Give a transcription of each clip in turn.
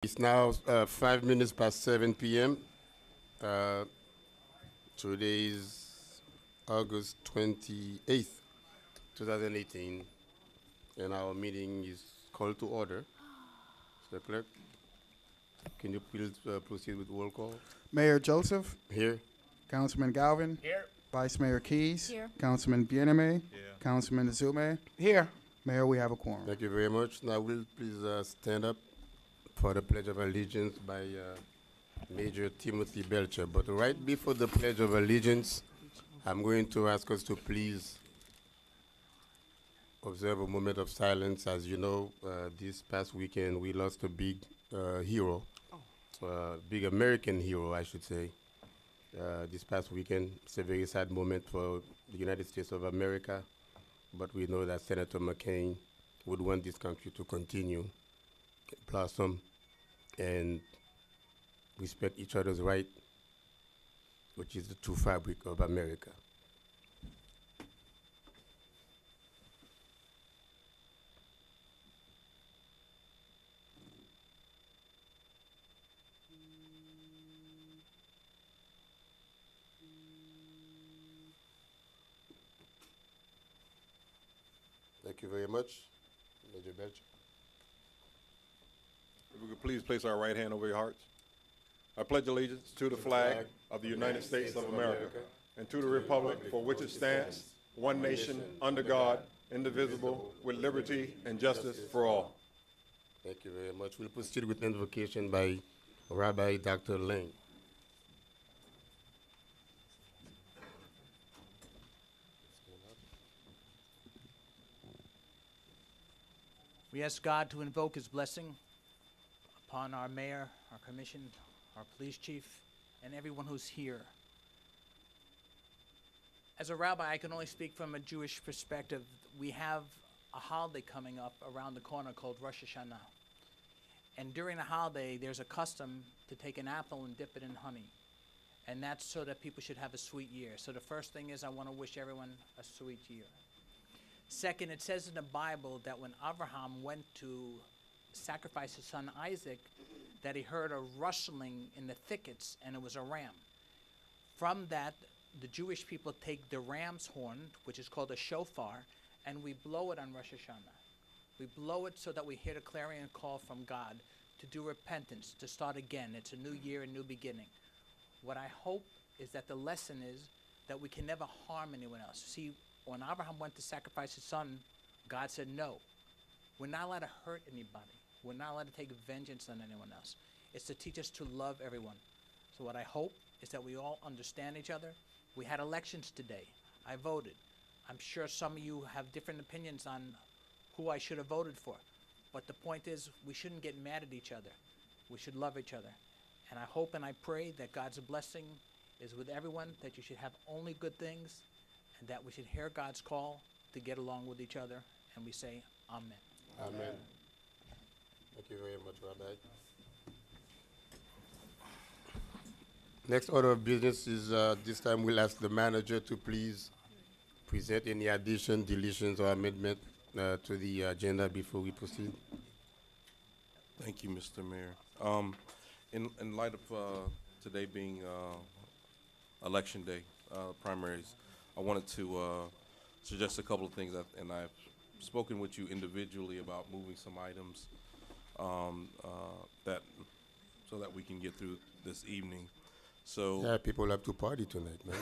It's now 5 minutes past 7 p.m. Uh, Today is August 28th, 2018, and our meeting is called to order. Mr. Clerk, can you please proceed with roll call? Mayor Joseph, Here. Councilman Galvin, Here. Vice Mayor Keys, Here. Councilman Bieneme, Yeah. Councilman Azume. Here. Mayor, we have a quorum. Thank you very much. Now, will please stand up for the Pledge of Allegiance by Major Timothy Belcher. But right before the Pledge of Allegiance, I'm going to ask us to please observe a moment of silence. As you know, this past weekend we lost a big hero, big American hero, I should say. This past weekend, it's a very sad moment for the United States of America, but we know that Senator McCain would want this country to continue, blossom, and respect each other's right, which is the true fabric of America. Thank you very much, Major Belcher. If we could please place our right hand over your hearts. I pledge allegiance to the flag of the United States of America and to the republic for which it stands, one nation, under God, indivisible, with liberty and justice for all. Thank you very much. We'll proceed with invocation by Rabbi Dr. Lang. We ask God to invoke his blessing upon our mayor, our commission, our police chief, and everyone who's here. As a rabbi, I can only speak from a Jewish perspective. We have a holiday coming up around the corner called Rosh Hashanah. And during the holiday, there's a custom to take an apple and dip it in honey. And that's so that people should have a sweet year. So the first thing is I want to wish everyone a sweet year. Second, it says in the Bible that when Abraham went to sacrifice his son Isaac, that he heard a rustling in the thickets, and it was a ram. From that, the Jewish people take the ram's horn, which is called a shofar, and we blow it on Rosh Hashanah. We blow it so that we hear the clarion call from God to do repentance, to start again. It's a new year, a new beginning. What I hope is that the lesson is that we can never harm anyone else. See, when Abraham went to sacrifice his son, God said no. We're not allowed to hurt anybody. We're not allowed to take vengeance on anyone else. It's to teach us to love everyone. So what I hope is that we all understand each other. We had elections today. I voted. I'm sure some of you have different opinions on who I should have voted for. But the point is, we shouldn't get mad at each other. We should love each other. And I hope and I pray that God's blessing is with everyone, that you should have only good things, and that we should hear God's call to get along with each other. And we say, Amen. Amen. Thank you very much, Rabbi. Next order of business is this time we'll ask the manager to please present any addition, deletions, or amendment to the agenda before we proceed. Thank you, Mr. Mayor. In light of today being election day, primaries, I wanted to suggest a couple of things, and I've spoken with you individually about moving some items that so that we can get through this evening. So Yeah, people have to party tonight, man.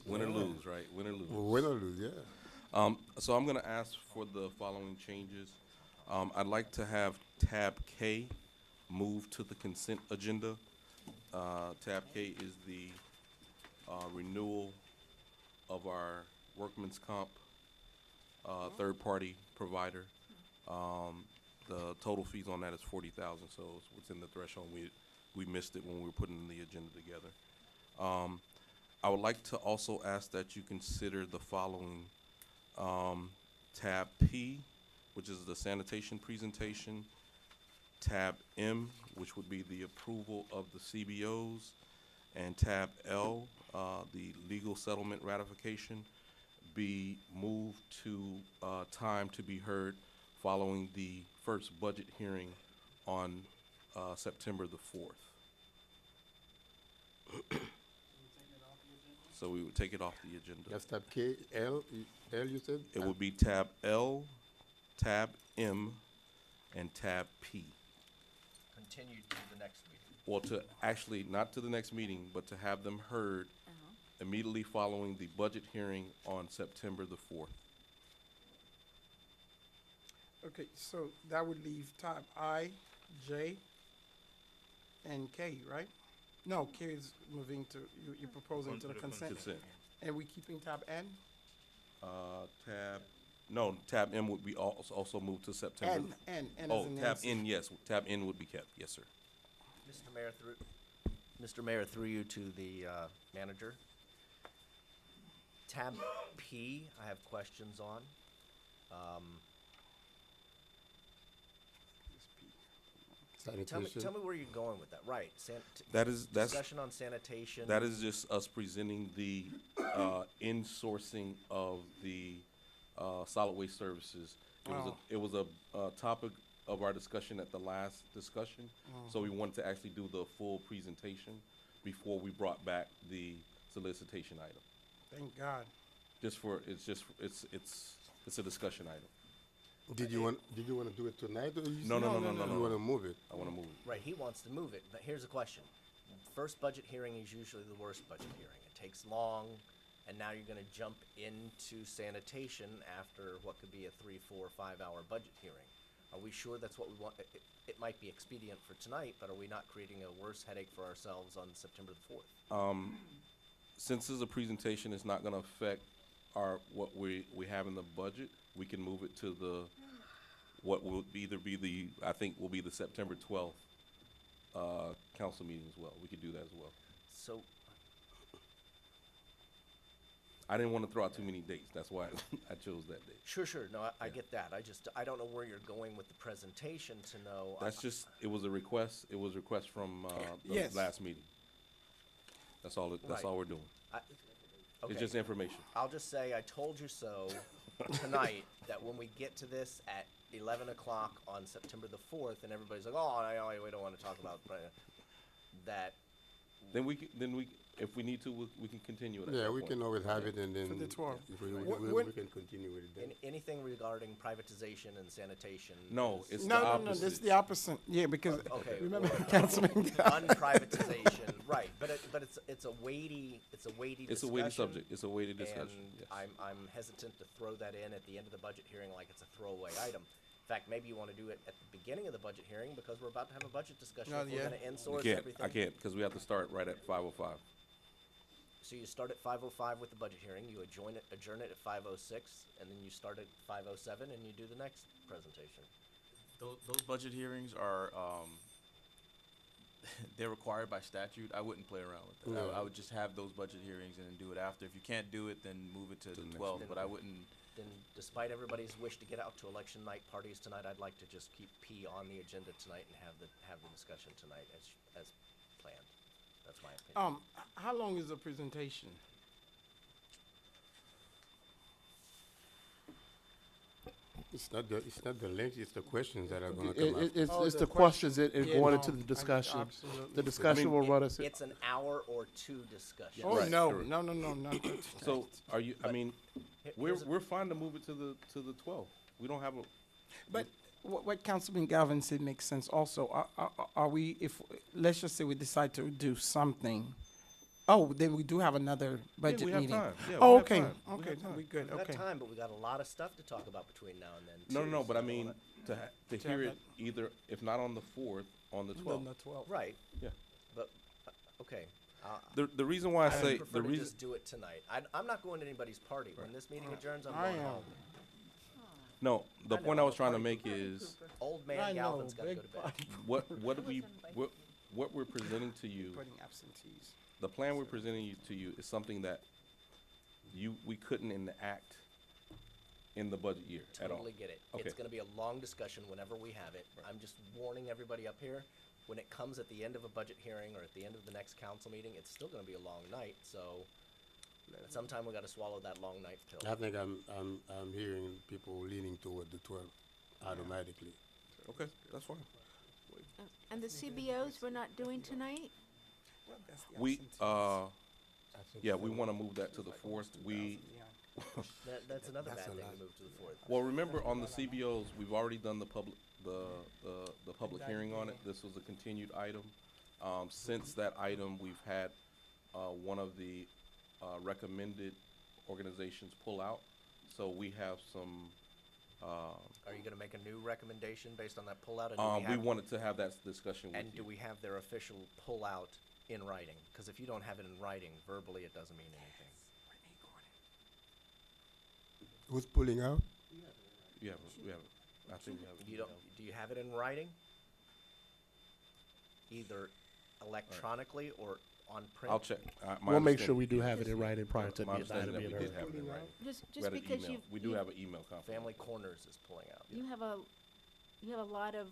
win or lose, right? Win or lose. Win or lose, yeah. So I'm going to ask for the following changes. I'd like to have tab K moved to the consent agenda. Tab K is the renewal of our workman's comp third-party provider. The total fees on that is $40,000, so it's within the threshold. We missed it when we were putting the agenda together. I would like to also ask that you consider the following. Tab P, which is the sanitation presentation. Tab M, which would be the approval of the CBOs. And tab L, the legal settlement ratification, be moved to time to be heard following the first budget hearing on September the 4th. So we would take it off the agenda. That's tab K, L, L you said? It would be tab L, tab M, and tab P. Continued to the next meeting. Well, to actually, not to the next meeting, but to have them heard immediately following the budget hearing on September the 4th. Okay, so that would leave tab I, J, and K, right? No, K is moving to, you're proposing to the consent. Consent. And we keeping tab N? Tab M would be also moved to September. N as Oh, in tab Nancy. N, yes, tab N would be kept, yes, sir. Mr. Mayor, through you to the manager. Tab P, I have questions on. Sanitation. Tell me where you're going with that. Right, That's discussion on sanitation. That is just us presenting the insourcing of the solid waste services. It was a topic of our discussion at the last discussion, so we wanted to actually do the full presentation before we brought back the solicitation item. Thank God. It's a discussion item. Did you want to do it tonight? Or you No, said- no, no, no, You no. want to move it? I want to move it. Right, he wants to move it, but here's a question. First budget hearing is usually the worst budget hearing. It takes long, and now you're gonna jump into sanitation after what could be a 3, 4, 5 hour budget hearing. Are we sure that's what we want? It might be expedient for tonight, but are we not creating a worse headache for ourselves on September the 4th? Since this is a presentation, it's not going to affect what we have in the budget. We can move it to what will either be I think will be the September 12th council meeting as well. We could do that as well. So, I didn't want to throw out too many dates. That's why I chose that date. sure, no, I get that. I don't know where you're going with the presentation to know. It was a request. It was a request from the Yes. last meeting. That's all Right. we're doing. Okay. It's just information. I'll just say I told you so tonight, that when we get to this at 11 o'clock on September the 4th, and everybody's like, oh, we don't want to talk about that. If we need to, we can continue it. at Yeah, that we point. can always have it and then. For the 12th. if we When- can continue with it then. Anything regarding privatization and sanitation? No, is it's the No, opposite. this is the opposite. Yeah, because Okay, remember, well, Councilman. unprivatization, right? But it's a weighty It's a weighty discussion, subject. It's a weighty discussion. And Yes. I'm hesitant to throw that in at the end of the budget hearing like it's a throwaway item. In fact, maybe you want to do it at the beginning of the budget hearing because we're about to have a budget discussion. Oh, If we're yeah. going to insource I everything. can't, because we have to start right at 5:05. So you start at 5:05 with the budget hearing, you adjourn it at 5:06, and then you start at 5:07 and you do the next presentation. Those budget hearings are, they're required by statute. I wouldn't play around with that. No. I would just have those budget hearings and then do it after. If you can't do it, then move it to the next 12th, meeting. but I wouldn't. Then despite everybody's wish to get out to election night parties tonight, I'd like to just keep P on the agenda tonight and have the discussion tonight as planned. That's my opinion. How long is the presentation? It's not the length, it's the questions that are going to come up. It's Oh, the the questions that Yeah, going no, into the discussion. absolutely. The discussion will run us. It's an hour or two discussion. Oh, Right, no, correct. no. So are you, I mean, Here's a- we're fine to move it to the 12th. We don't have a, But what Councilman Galvin said makes sense also. Are we, let's just say we decide to do something. Oh, then we do have another budget we have meeting. time. Yeah, we Oh, have okay, time. We okay, have then time. we good, We've got okay. time, but we got a lot of stuff to talk about between now and then, no, too, no, but so I mean, to To hear have it either, if not on the 4th, on the Then 12th. the 12th. Right, Yeah. but, okay. The reason why I I say, would prefer the to reason, just do it tonight. I'm not going to anybody's party. When this meeting adjourns, I'm I going am. home. no, the I point know, I was I'm a trying to party make is, Old I man know, Galvin's gotta go big to bed. party. what we're presenting to you, Putting absentees. the plan we're presenting to you is something that we couldn't enact in the budget year at all. Totally get it. Okay. It's gonna be a long discussion whenever we have it. I'm just warning everybody up here, when it comes at the end of a budget hearing or at the end of the next council meeting, it's still gonna be a long night, so at some time we gotta swallow that long night pill. I think I'm hearing people leaning toward the 12 automatically. Okay, that's fine. And the CBOs we're not doing tonight? Well, that's the We, absentees. yeah, we want to move that to the 4th. We, Yeah. That's another bad thing to move to the 4th. well, remember on the CBOs, we've already done the public hearing on it. This was a continued item. Since that item, we've had, one of the, recommended organizations pull out. So we have some, Are you gonna make a new recommendation based on that pullout? And do we have- wanted to have that discussion with And do you. we have their official pullout in writing? Because if you don't have it in writing, verbally, it doesn't mean anything. Who's pulling out? We have, I think we have. You don't, do you have it in writing? Either electronically or on print? I'll check. My We'll make sure understanding- we do have it in writing prior to My the item understanding that being we did heard. have it in writing. Just We had an because email. We do have an email confirmation. Family Corners is pulling out. You have a lot of,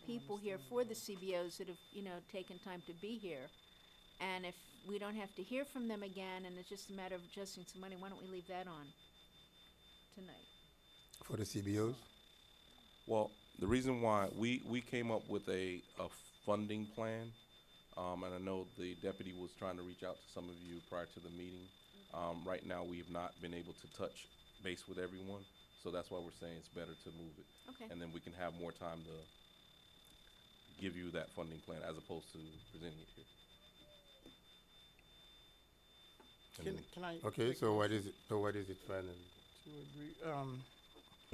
people here for the CBOs that have, taken time to be here. And if we don't have to hear from them again, and it's just a matter of adjusting some money, why don't we leave that on tonight? For the CBOs? Well, the reason why, we came up with a funding plan, and I know the deputy was trying to reach out to some of you prior to the meeting. Right now, we have not been able to touch base with everyone, so that's why we're saying it's better to move it. Okay. And then we can have more time to give you that funding plan as opposed to presenting it here. And then- Can I? Okay, make a so what motion is it, so what is it finally? To agree,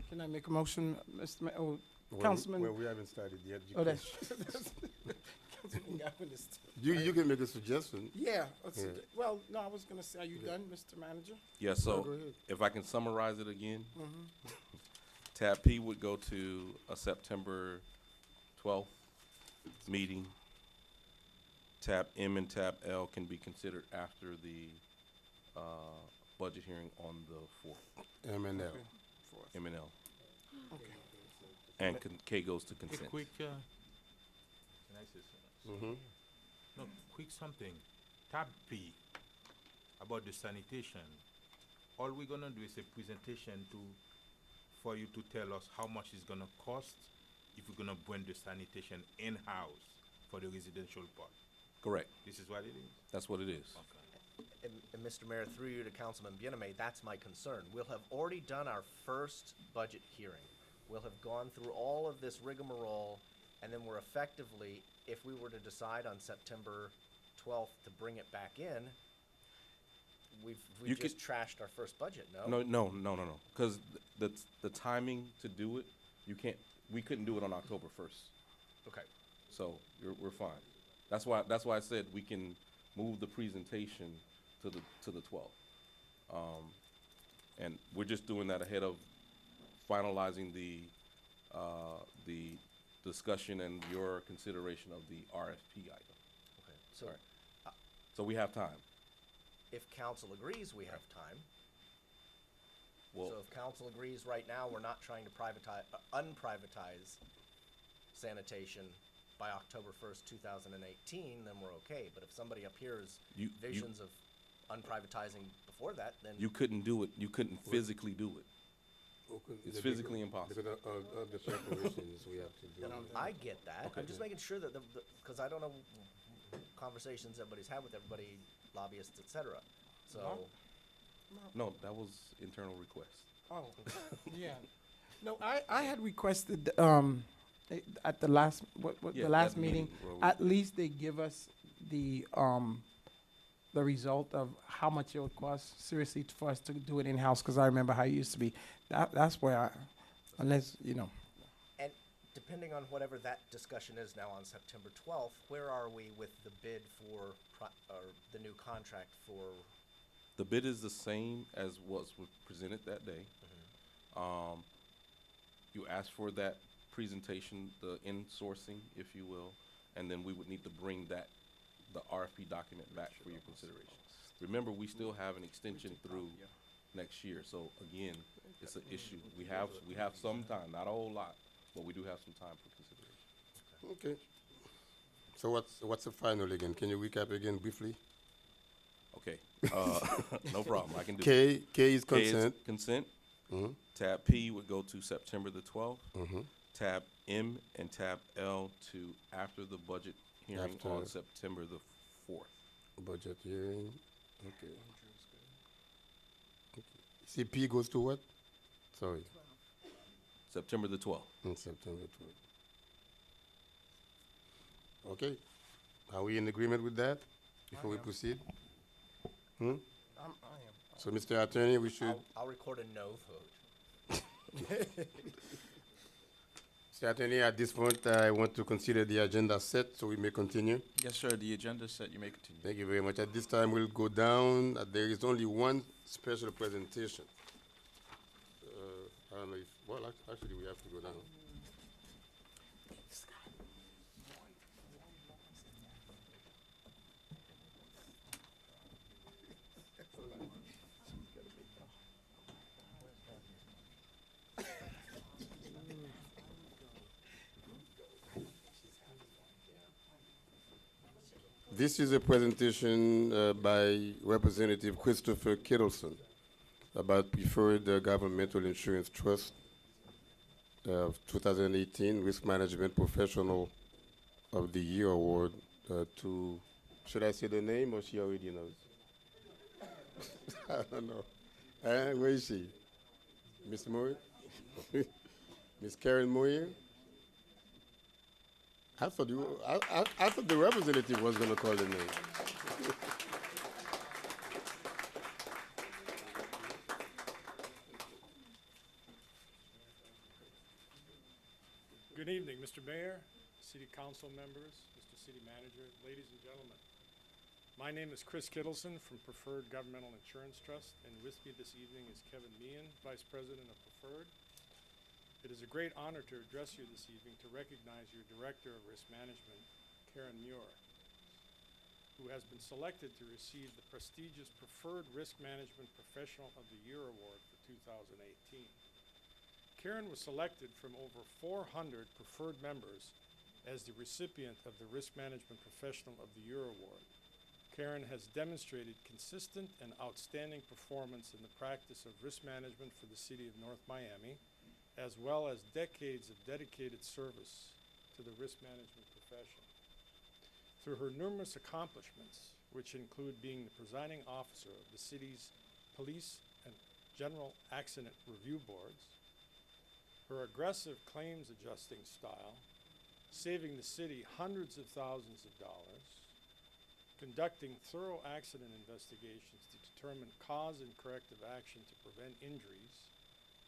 can I make a motion, Mr. Ma- Well, Councilman- Well, we haven't started yet. You oh, can- that's, Councilman Gavin is- You can make a suggestion. Yeah, Yeah. well, no, I was gonna say, are you done, Mr. Manager? Yeah, No, so go ahead. if I can summarize it again, Mm-hmm. tab P would go to a September 12th meeting. Tab M and tab L can be considered after the budget hearing on the 4th, M&L. Okay. Fourth. M and L. Okay. And K goes to A consent. quick, can I say something? Mm-hmm. No, quick something. Tab P, about the sanitation. All we're gonna do is a presentation for you to tell us how much it's gonna cost if we're gonna bring the sanitation in-house for the residential part. Correct. This is what it is? That's what it is. Okay. And Mr. Mayor, through you to Councilman Bieneme, that's my concern. We'll have already done our first budget hearing. We'll have gone through all of this rigmarole, and then we're effectively, if we were to decide on September 12th to bring it back in, You we've could- just trashed our first budget, no? No. Because the timing to do it, we couldn't do it on October 1st. Okay. So we're fine. That's why I said we can move the presentation to the 12th. And we're just doing that ahead of finalizing the discussion and your consideration of the RFP item. Okay. So All right. So we have time. if council agrees, we have time. Well, So if council agrees right now, we're not trying to unprivatize sanitation by October 1st, 2018, then we're okay. But if somebody appears You- visions of unprivatizing before that, then you couldn't do it. You couldn't physically do it. It's physically impossible. Because of the preparations we have to do. I get that. Okay. I'm just making sure that because I don't know conversations everybody's had with everybody, lobbyists, et cetera. So, No, that was internal request. Oh, yeah. No, I had requested, at the last, Yeah, the last that meeting, where we- at least they give us the result of how much it would cost, seriously, for us to do it in-house, because I remember how it used to be. That's where unless, and depending on whatever that discussion is now on September 12th, where are we with the bid for, or the new contract for? The bid is the same as was presented that day. You asked for that presentation, the in-sourcing, if you will, and then we would need to bring the RFP document back for your consideration. Remember, we still have an extension through next year, so again, it's an issue. We have some time, not a whole lot, but we do have some time for consideration. Okay. So what's the final again? Can you recap again briefly? Okay, no problem, I can do it. K is K is consent. consent. Mhm. Tab P would go to September the 12th. Mhm. tab M and tab L to after the budget hearing on After. September the 4th. Budget hearing, okay. CP goes to what? Sorry, September the 12th. in September 12th. Okay, are we in agreement with that before we proceed? Hmm? I am. So, Mr. Attorney, we should, I'll record a no vote. Mr. Attorney, at this point, I want to consider the agenda set so we may continue. Yes, sir, the agenda set, you may continue. Thank you very much. At this time, we'll go down. There is only one special presentation. I don't know if, well, actually, we have to go down. This is a presentation by Representative Christopher Kittleson about Preferred Governmental Insurance Trust of 2018 Risk Management Professional of the Year Award to, should I say the name or she already knows? I don't know. Where is she? Miss Moore? Miss Karen Moyer? I thought the representative was going to call the name. Good evening, Mr. Mayor, City Council members, Mr. City Manager, ladies and gentlemen. My name is Chris Kittleson from Preferred Governmental Insurance Trust, and with me this evening is Kevin Meehan, Vice President of Preferred. It is a great honor to address you this evening to recognize your Director of Risk Management, Karen Muir, who has been selected to receive the prestigious Preferred Risk Management Professional of the Year Award for 2018. Karen was selected from over 400 preferred members as the recipient of the Risk Management Professional of the Year Award. Karen has demonstrated consistent and outstanding performance in the practice of risk management for the City of North Miami, as well as decades of dedicated service to the risk management profession. Through her numerous accomplishments, which include being the presiding officer of the city's police and general accident review boards, her aggressive claims adjusting style, saving the city hundreds of thousands of dollars, conducting thorough accident investigations to determine cause and corrective action to prevent injuries,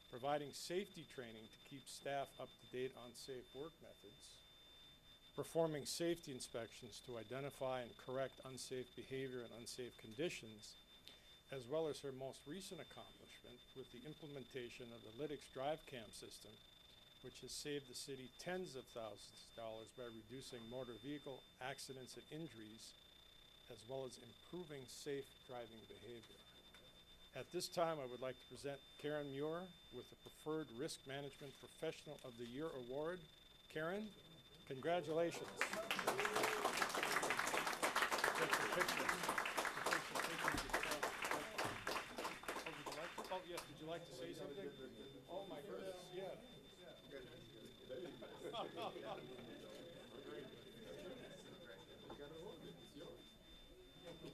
providing safety training to keep staff up to date on safe work methods, performing safety inspections to identify and correct unsafe behavior and unsafe conditions, as well as her most recent accomplishment with the implementation of the Lytx DriveCam system, which has saved the city tens of thousands of dollars by reducing motor vehicle accidents and injuries, as well as improving safe driving behavior. At this time, I would like to present Karen Muir with the Preferred Risk Management Professional of the Year Award. Karen, congratulations. Take your picture. Oh, yes, would you like to say something? Oh, my goodness, yeah.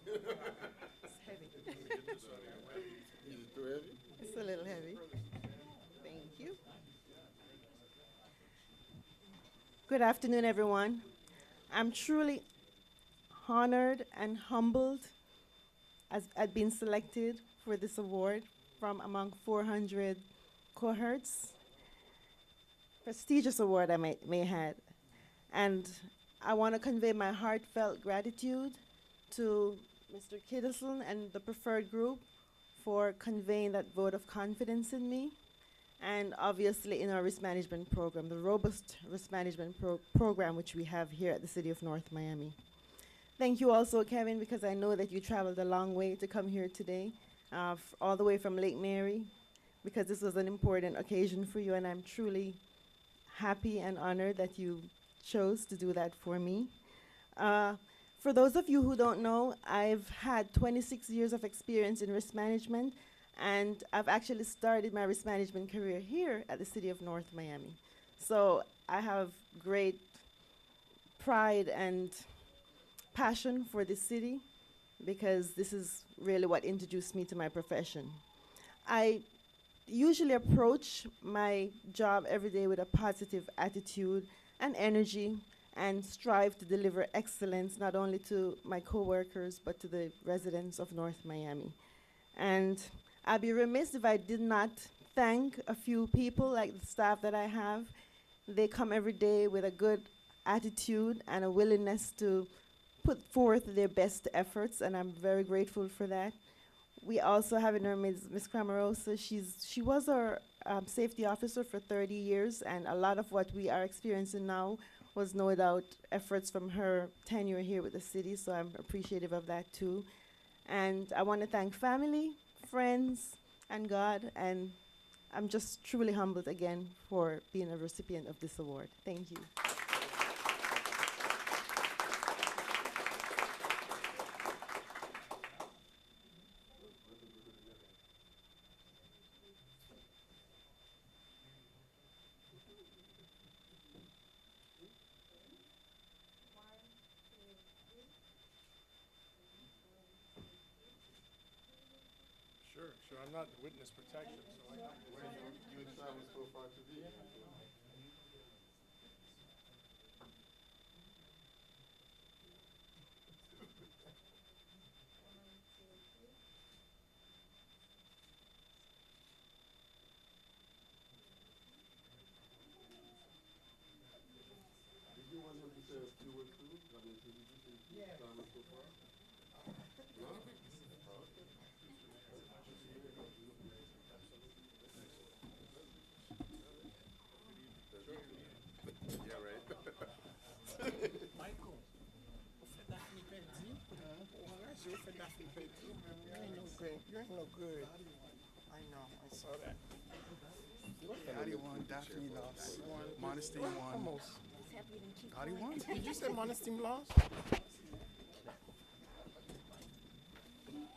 It's heavy. It's a little heavy. Thank you. Good afternoon, everyone. I'm truly honored and humbled as at being selected for this award from among 400 cohorts. Prestigious award I may had. And I want to convey my heartfelt gratitude to Mr. Kittleson and the Preferred Group for conveying that vote of confidence in me, and obviously in our risk management program, the robust risk management program which we have here at the City of North Miami. Thank you also, Kevin, because I know that you traveled a long way to come here today, all the way from Lake Mary, because this was an important occasion for you, and I'm truly happy and honored that you chose to do that for me. For those of you who don't know, I've had 26 years of experience in risk management, and I've actually started my risk management career here at the City of North Miami. So I have great pride and passion for this city because this is really what introduced me to my profession. I usually approach my job every day with a positive attitude and energy and strive to deliver excellence not only to my coworkers but to the residents of North Miami. And I'd be remiss if I did not thank a few people like the staff that I have. They come every day with a good attitude and a willingness to put forth their best efforts, and I'm very grateful for that. We also have in our midst Ms. Cramarosa. She was our safety officer for 30 years, and a lot of what we are experiencing now was no doubt efforts from her tenure here with the city, so I'm appreciative of that too. And I want to thank family, friends, and God, and I'm just truly humbled again for being a recipient of this award. Thank you. Sure, I'm not in witness protection, so I don't. Michael, you ain't no good. I know, I saw that. Gotti won, Daphne lost. Modesty won. Almost. Gotti won? Did you say Modesty lost?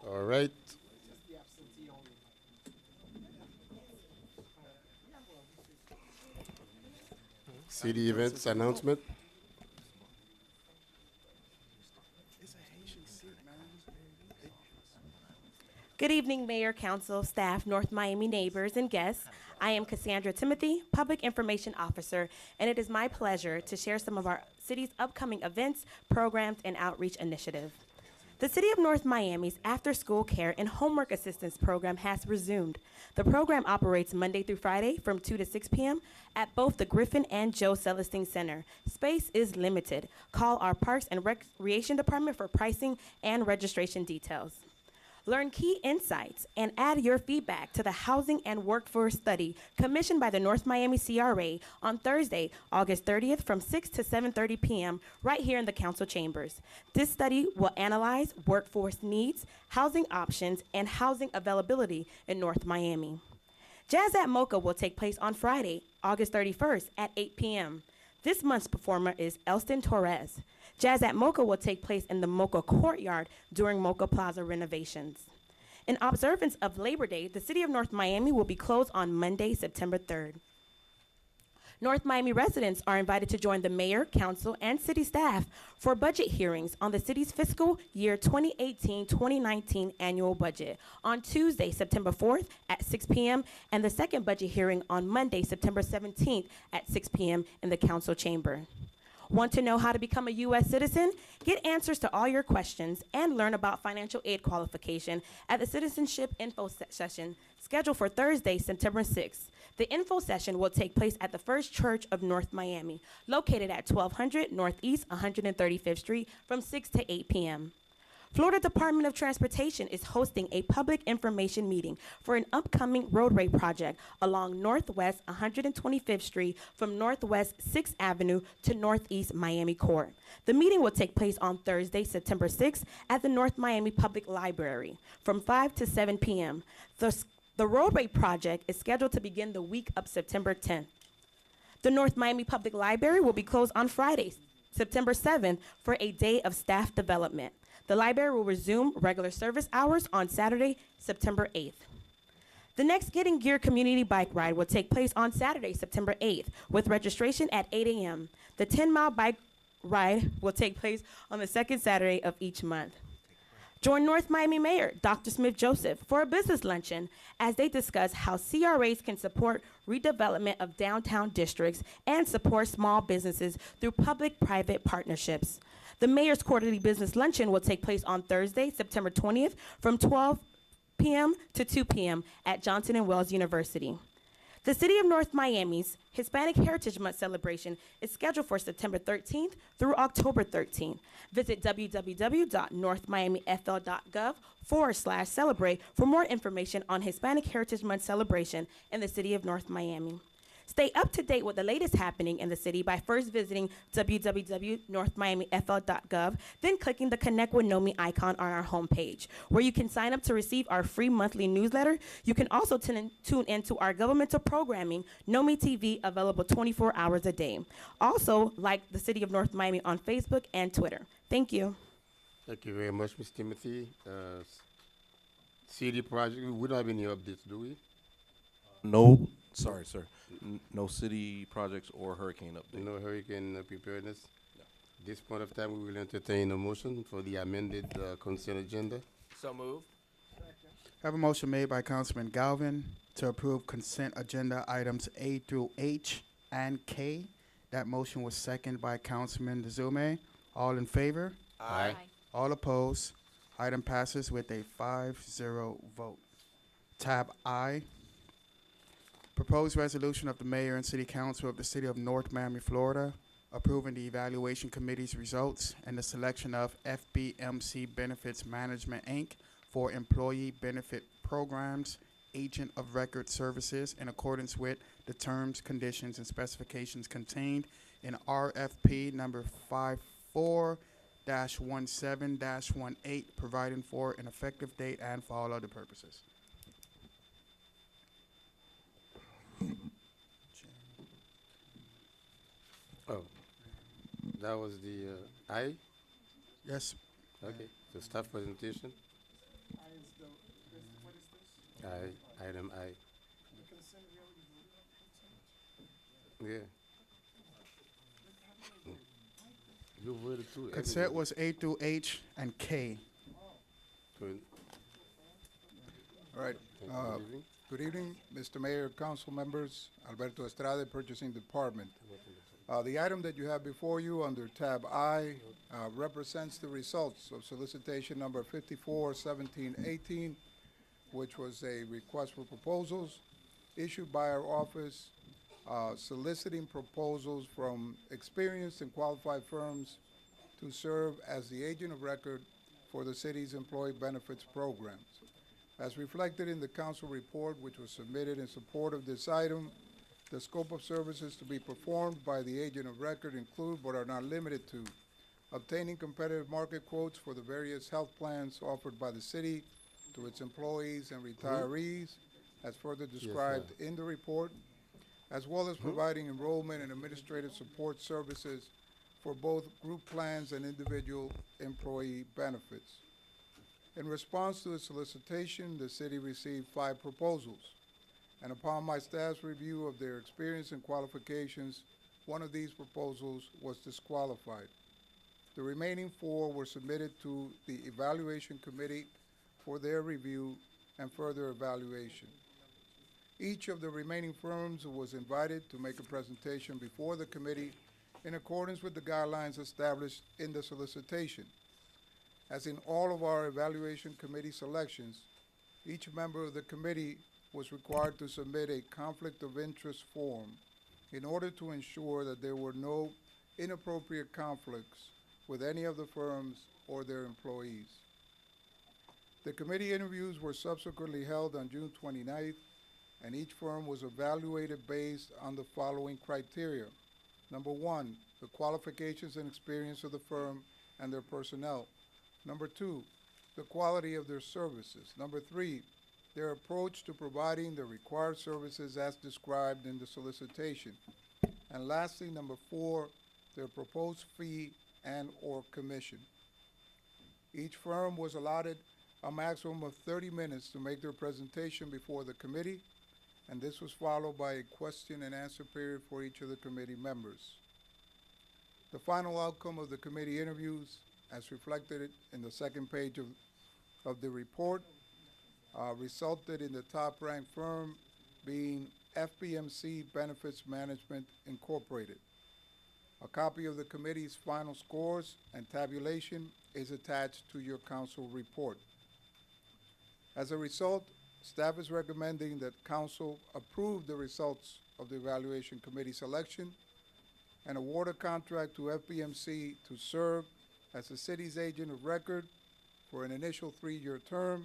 All right. City events announcement. Good evening, Mayor, Council, staff, North Miami neighbors, and guests. I am Cassandra Timothy, Public Information Officer, and it is my pleasure to share some of our city's upcoming events, programs, and outreach initiative. The City of North Miami's after-school care and homework assistance program has resumed. The program operates Monday through Friday from 2 to 6 p.m. at both the Griffin and Joe Celestine Center. Space is limited. Call our Parks and Recreation Department for pricing and registration details. Learn key insights and add your feedback to the Housing and Workforce Study commissioned by the North Miami CRA on Thursday, August 30th from 6 to 7:30 p.m. right here in the council chambers. This study will analyze workforce needs, housing options, and housing availability in North Miami. Jazz at Mocha will take place on Friday, August 31st at 8 p.m. This month's performer is Elston Torres. Jazz at Mocha will take place in the Mocha Courtyard during Mocha Plaza renovations. In observance of Labor Day, the City of North Miami will be closed on Monday, September 3rd. North Miami residents are invited to join the mayor, council, and city staff for budget hearings on the city's fiscal year 2018-2019 annual budget on Tuesday, September 4th at 6 p.m. and the second budget hearing on Monday, September 17th at 6 p.m. in the council chamber. Want to know how to become a U.S. citizen? Get answers to all your questions and learn about financial aid qualification at the Citizenship Info Session scheduled for Thursday, September 6th. The info session will take place at the First Church of North Miami, located at 1200 Northeast 135th Street from 6 to 8 p.m. Florida Department of Transportation is hosting a public information meeting for an upcoming roadway project along Northwest 125th Street from Northwest 6th Avenue to Northeast Miami Court. The meeting will take place on Thursday, September 6th at the North Miami Public Library from 5 to 7 p.m. The roadway project is scheduled to begin the week of September 10th. The North Miami Public Library will be closed on Friday, September 7th for a day of staff development. The library will resume regular service hours on Saturday, September 8th. The next Getting Gear community bike ride will take place on Saturday, September 8th, with registration at 8 a.m. The 10-mile bike ride will take place on the second Saturday of each month. Join North Miami Mayor Dr. Smith Joseph for a business luncheon as they discuss how CRAs can support redevelopment of downtown districts and support small businesses through public-private partnerships. The mayor's quarterly business luncheon will take place on Thursday, September 20th from 12 p.m. to 2 p.m. at Johnson & Wales University. The City of North Miami's Hispanic Heritage Month celebration is scheduled for September 13th through October 13th. Visit www.northmiamifl.gov/celebrate for more information on Hispanic Heritage Month celebration in the City of North Miami. Stay up to date with the latest happening in the city by first visiting www.northmiamifl.gov, then clicking the Connect with NOMI icon on our homepage, where you can sign up to receive our free monthly newsletter. You can also tune into our governmental programming, NOMI TV, available 24 hours a day. Also, like the City of North Miami on Facebook and Twitter. Thank you. Thank you very much, Ms. Timothy. CD project, we don't have any updates, do we? No, sorry, sir. No city projects or hurricane update. No hurricane preparedness? No. This point of time, we will entertain a motion for the amended consent agenda. So moved. Have a motion made by Councilman Galvin to approve consent agenda items A through H and K. That motion was seconded by Councilman Zume. All in favor? Aye. All opposed? Item passes with a 5-0 vote. Tab I. Proposed resolution of the mayor and city council of the city of North Miami, Florida, approving the evaluation committee's results and the selection of FBMC Benefits Management, Inc. for employee benefit programs, agent of record services in accordance with the terms, conditions, and specifications contained in RFP number 54-17-18, providing for an effective date and for all other purposes. Oh, that was the I? Yes. Okay, so staff presentation. I, item I. Yeah. You voted through Consent everybody. was A through H and K. Good. All right. Good evening. Good evening, Mr. Mayor, council members, Alberto Estrada, Purchasing Department. The item that you have before you under tab I represents the results of solicitation number 54-17-18, which was a request for proposals issued by our office soliciting proposals from experienced and qualified firms to serve as the agent of record for the city's employee benefits programs. As reflected in the council report, which was submitted in support of this item, the scope of services to be performed by the agent of record include, but are not limited to, obtaining competitive market quotes for the various health plans offered by the city to its employees and retirees, as further described in the report, as well as providing enrollment and administrative support services for both group plans and individual employee benefits. In response to the solicitation, the city received 5 proposals, and upon my staff's review of their experience and qualifications, one of these proposals was disqualified. The remaining 4 were submitted to the evaluation committee for their review and further evaluation. Each of the remaining firms was invited to make a presentation before the committee in accordance with the guidelines established in the solicitation. As in all of our evaluation committee selections, each member of the committee was required to submit a conflict of interest form in order to ensure that there were no inappropriate conflicts with any of the firms or their employees. The committee interviews were subsequently held on June 29th, and each firm was evaluated based on the following criteria. Number 1, the qualifications and experience of the firm and their personnel. Number 2, the quality of their services. Number 3, their approach to providing the required services as described in the solicitation. And lastly, number 4, their proposed fee and/or commission. Each firm was allotted a maximum of 30 minutes to make their presentation before the committee, and this was followed by a question and answer period for each of the committee members. The final outcome of the committee interviews, as reflected in the second page of the report, resulted in the top-ranked firm being FBMC Benefits Management Incorporated. A copy of the committee's final scores and tabulation is attached to your council report. As a result, staff is recommending that council approve the results of the evaluation committee selection and award a contract to FBMC to serve as the city's agent of record for an initial 3-year term,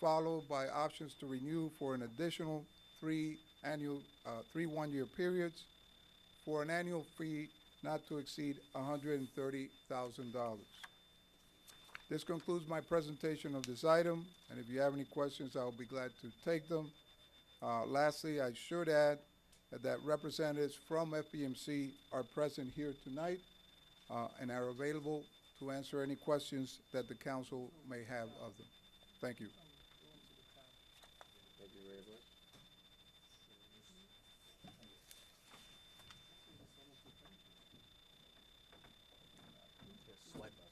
followed by options to renew for an additional 3 one-year periods for an annual fee not to exceed $130,000. This concludes my presentation of this item, and if you have any questions, I'll be glad to take them. Lastly, I should add that representatives from FBMC are present here tonight and are available to answer any questions that the council may have of them. Thank you. Thank you very much.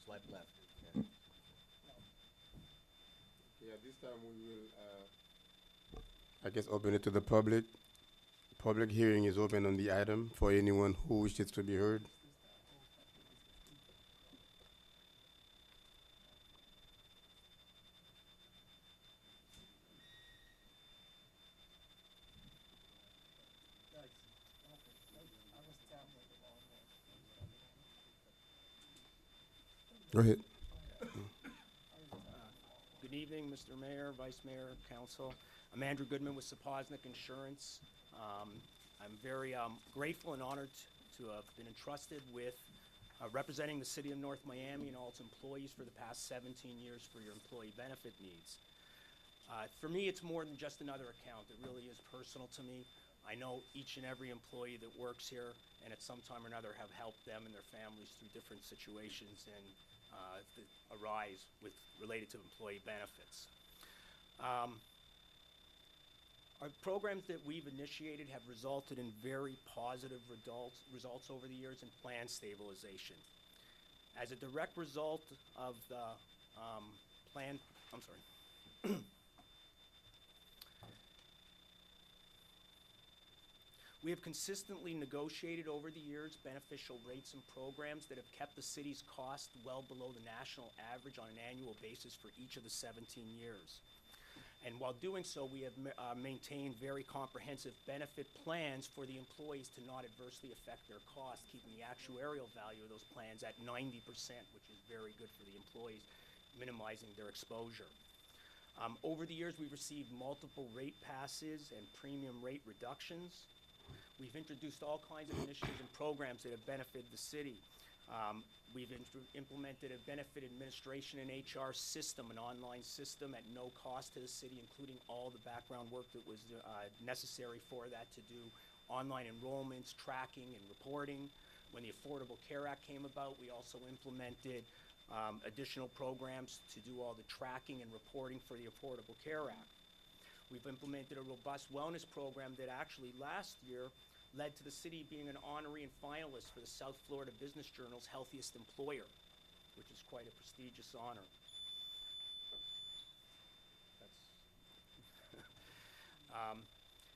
Swipe left. Yeah, this time we will, I guess, open it to the public. Public hearing is open on the item for anyone who wishes to be heard. Go ahead. Good evening, Mr. Mayor, Vice Mayor, Council. I'm Andrew Goodman with Saposnik Insurance. I'm very grateful and honored to have been entrusted with representing the City of North Miami and all its employees for the past 17 years for your employee benefit needs. For me, it's more than just another account. It really is personal to me. I know each and every employee that works here, and at some time or another have helped them and their families through different situations and that arise related to employee benefits. Our programs that we've initiated have resulted in very positive results over the years in plan stabilization. As a direct result of the we have consistently negotiated over the years beneficial rates and programs that have kept the city's cost well below the national average on an annual basis for each of the 17 years. And while doing so, we have maintained very comprehensive benefit plans for the employees to not adversely affect their costs, keeping the actuarial value of those plans at 90%, which is very good for the employees, minimizing their exposure. Over the years, we've received multiple rate passes and premium rate reductions. We've introduced all kinds of initiatives and programs that have benefited the city. We've implemented a benefit administration and HR system, an online system at no cost to the city, including all the background work that was necessary for that to do online enrollments, tracking, and reporting. When the Affordable Care Act came about, we also implemented additional programs to do all the tracking and reporting for the Affordable Care Act. We've implemented a robust wellness program that actually last year led to the city being an honoree and finalist for the South Florida Business Journal's Healthiest Employer, which is quite a prestigious honor.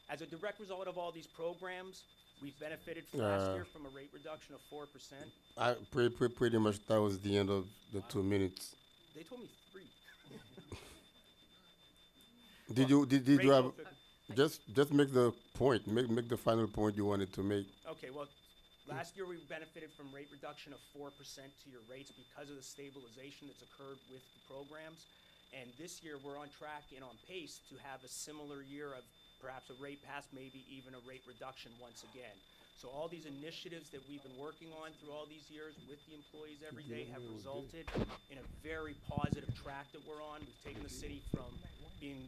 As a direct result of all these programs, we've benefited from last year from a rate reduction of 4%. Pretty much that was the end of the 2 minutes. They told me 3. Did you have, just make the point, make the final point you wanted to make. Okay, well, last year we benefited from rate reduction of 4% to your rates because of the stabilization that's occurred with the programs. And this year we're on track and on pace to have a similar year of perhaps a rate pass, maybe even a rate reduction once again. So all these initiatives that we've been working on through all these years with the employees every day have resulted in a very positive track that we're on. We've taken the city from being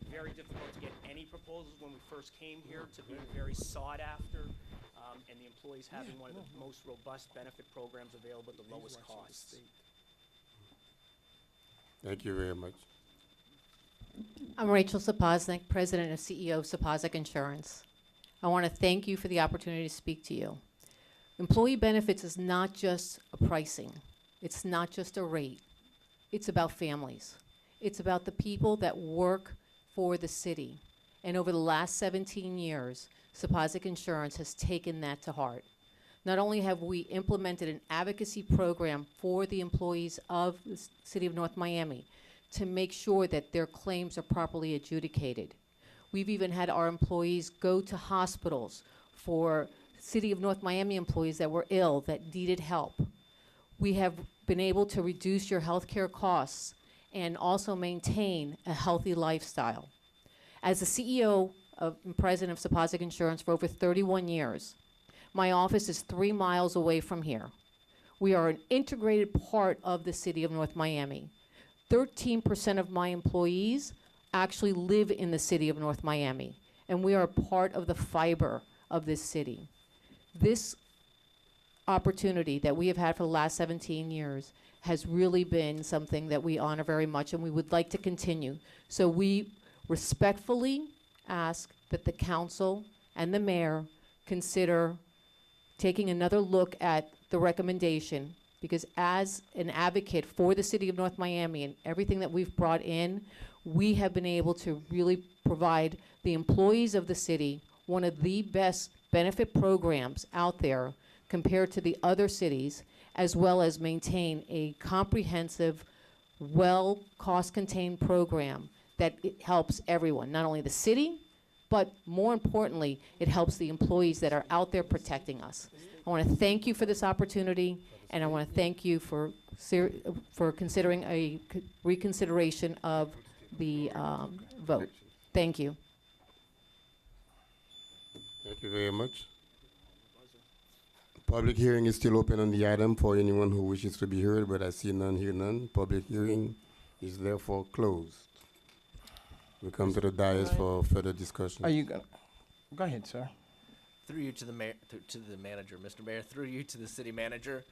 very difficult to get any proposals when we first came here to being very sought after, and the employees having one of the most robust benefit programs available at the lowest costs. Thank you very much. I'm Rachel Sapoznik, President and CEO of Sapoznik Insurance. I want to thank you for the opportunity to speak to you. Employee benefits is not just a pricing. It's not just a rate. It's about families. It's about the people that work for the city. And over the last 17 years, Sapoznik Insurance has taken that to heart. Not only have we implemented an advocacy program for the employees of the City of North Miami to make sure that their claims are properly adjudicated. We've even had our employees go to hospitals for City of North Miami employees that were ill, that needed help. We have been able to reduce your health care costs and also maintain a healthy lifestyle. As the CEO and President of Sapoznik Insurance for over 31 years, my office is 3 miles away from here. We are an integrated part of the City of North Miami. 13% of my employees actually live in the City of North Miami, and we are a part of the fiber of this city. This opportunity that we have had for the last 17 years has really been something that we honor very much, and we would like to continue. So we respectfully ask that the council and the mayor consider taking another look at the recommendation, because as an advocate for the City of North Miami and everything that we've brought in, we have been able to really provide the employees of the city one of the best benefit programs out there compared to the other cities, as well as maintain a comprehensive, well cost-contained program that it helps everyone, not only the city, but more importantly, it helps the employees that are out there protecting us. I want to thank you for this opportunity, and I want to thank you for considering a reconsideration of the vote. Thank you. Thank you very much. Public hearing is still open on the item for anyone who wishes to be heard, but I see none, hear none. Public hearing is therefore closed. We come to the dais for further discussion. Are you gonna, go ahead, sir. Through you to the mayor, to the manager, Mr. Mayor, through you to the city manager,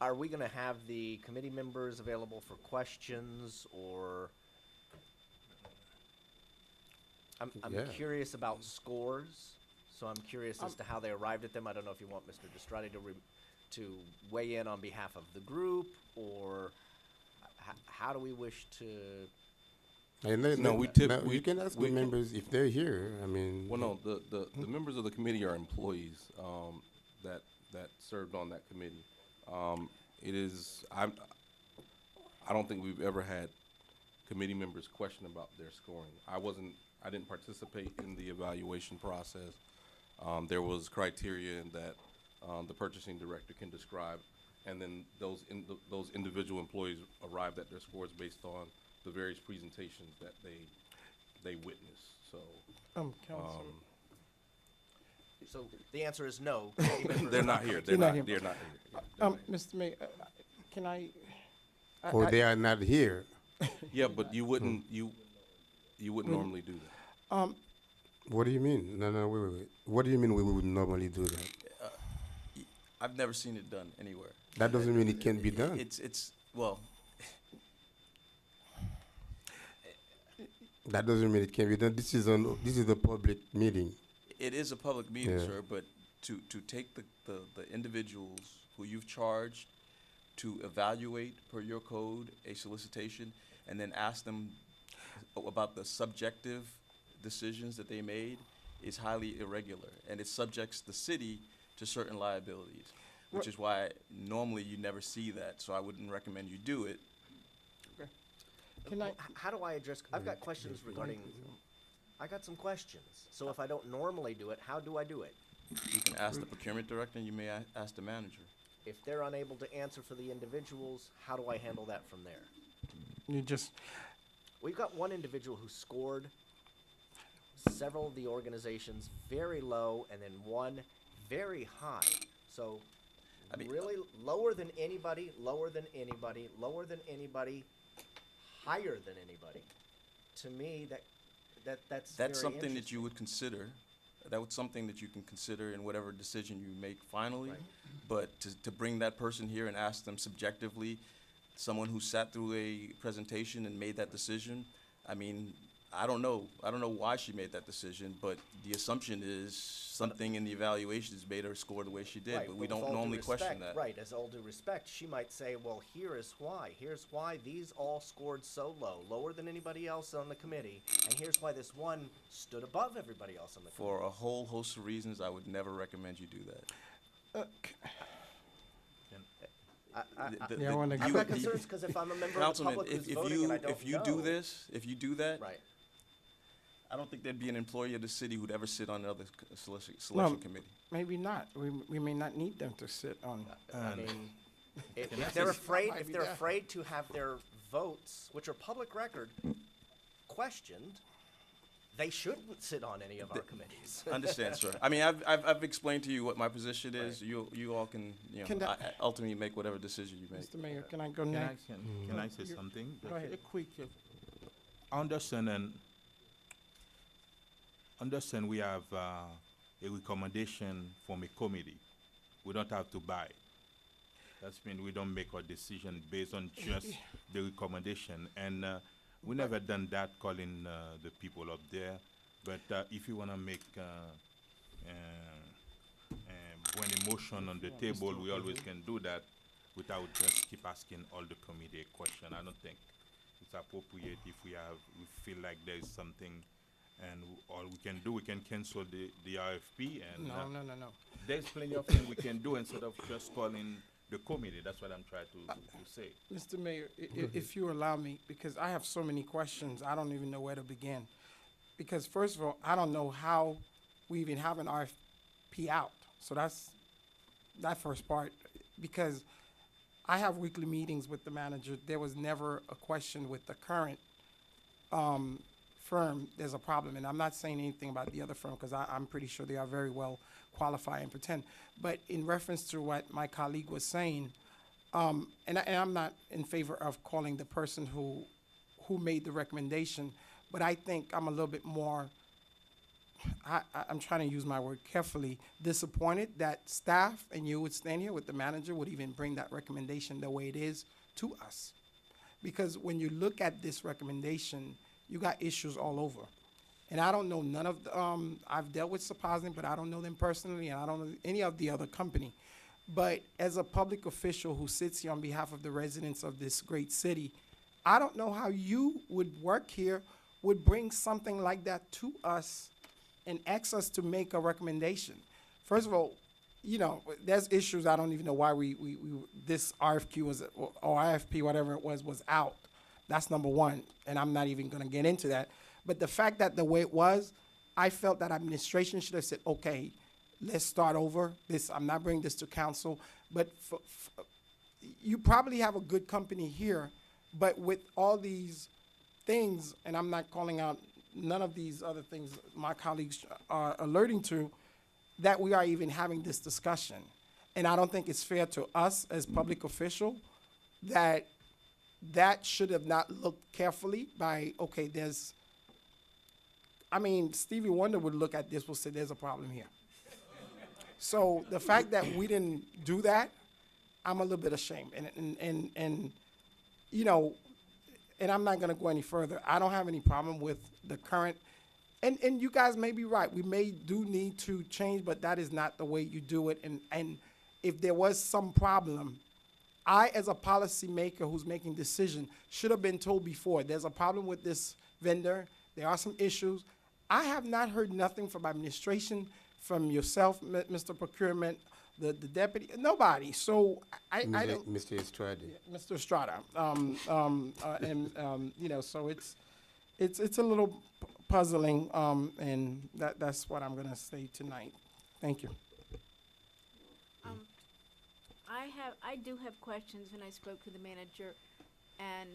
are we gonna have the committee members available for questions, or? I'm Yeah. curious about scores, so I'm curious as to how they arrived at them. I don't know if you want Mr. Destrade to weigh in on behalf of the group, or how do we wish to? And you can ask the members if they're here. I mean, Well, no, the members of the committee are employees that served on that committee. I don't think we've ever had committee members question about their scoring. I didn't participate in the evaluation process. There was criteria that the purchasing director can describe, and then those individual employees arrived at their scores based on the various presentations that they witnessed. So, Councilor. So the answer is no. they're not here. They're not here. They're not here. Yeah, Mr. Mayor, can I? Or they are not here. yeah, but you wouldn't normally do that. What do you mean? No, wait. What do you mean we would normally do that? I've never seen it done anywhere. That doesn't mean it can't be done. Well, that doesn't mean it can't be done. This is a public meeting. it is a public meeting, Yeah. sir, but to take the individuals who you've charged to evaluate per your code a solicitation and then ask them about the subjective decisions that they made is highly irregular, and it subjects the city to certain liabilities, which is why normally you never see that, so I wouldn't recommend you do it. How do I address, I've got questions regarding, I got some questions. So if I don't normally do it, how do I do it? You can ask the procurement director, and you may ask the manager. If they're unable to answer for the individuals, how do I handle that from there? We've got one individual who scored several of the organizations very low, and then one very high. So, really lower than anybody, lower than anybody, lower than anybody, higher than anybody. To me, that's very something that you would consider. That was something that you can consider in whatever decision you make finally. Right. But to bring that person here and ask them subjectively, someone who sat through a presentation and made that decision, I mean, I don't know why she made that decision, but the assumption is something in the evaluations made her score the way she did, Right, but we with all don't due normally question respect- that. Right, as all due respect, she might say, well, here is why. Here's why these all scored so low, lower than anybody else on the committee, and here's why this one stood above everybody else on the committee. For a whole host of reasons, I would never recommend you do that. Yeah, I wanna I've got concerns, because if I'm a member of the Councilman, public who's if voting you, and I don't if you do know- this, if you do that, Right. I don't think there'd be an employee of the city who'd ever sit on another selection Well, committee. maybe not. We may not need them to sit on. I mean, if Can I if they're say- afraid, Might if be they're that. afraid to have their votes, which are public record, questioned, they shouldn't sit on any of our committees. Understand, sir. I mean, I've explained to you what my position is. You all can, Can I- ultimately make whatever decision you make. Mr. Mayor, can I go Can I, next? can I say something? Go ahead. A quick, understand we have a recommendation from a committee. We don't have to buy. That means we don't make our decision based on just the recommendation. And we never done that calling the people up there. But if you want to make when a motion on the table, we always can do that without just keep asking all the committee a question. I don't think it's appropriate if we feel like there is something, and all we can do, we can cancel the RFP, and No. there's plenty of things we can do instead of just calling the committee. That's what I'm trying to say. Mr. Mayor, if you allow me, because I have so many questions, I don't even know where to begin. Because first of all, I don't know how we even have an RFP out. So that's that first part. Because I have weekly meetings with the manager. There was never a question with the current firm. There's a problem, and I'm not saying anything about the other firm because I'm pretty sure they are very well qualified and pretend. But in reference to what my colleague was saying, and I'm not in favor of calling the person who made the recommendation, but I think I'm a little bit more, I'm trying to use my word carefully, disappointed that staff and you would stand here with the manager would even bring that recommendation the way it is to us. Because when you look at this recommendation, you got issues all over. And I don't know none of the, I've dealt with Sapaznik, but I don't know them personally, and I don't know any of the other company. But as a public official who sits here on behalf of the residents of this great city, I don't know how you would work here, would bring something like that to us and ask us to make a recommendation. First of all, you know, there's issues, I don't even know why this RFQ was, or RFP, whatever it was out. That's number one, and I'm not even gonna get into that. But the fact that the way it was, I felt that administration should have said, okay, let's start over. I'm not bringing this to council, but you probably have a good company here, but with all these things, and I'm not calling out none of these other things my colleagues are alerting to, that we are even having this discussion. And I don't think it's fair to us as public official that should have not looked carefully by, okay, Stevie Wonder would look at this, will say there's a problem here. So the fact that we didn't do that, I'm a little bit ashamed. And you know, and I'm not gonna go any further. I don't have any problem with the current, and you guys may be right. We do need to change, but that is not the way you do it. And if there was some problem, I, as a policymaker who's making decision, should have been told before, there's a problem with this vendor, there are some issues. I have not heard nothing from administration, from yourself, Mr. Procurement, the deputy, nobody. So I don't. Mr. Estrada. Mr. Estrada. You know, so it's a little puzzling, and that's what I'm gonna say tonight. Thank you. I do have questions, and I spoke to the manager, and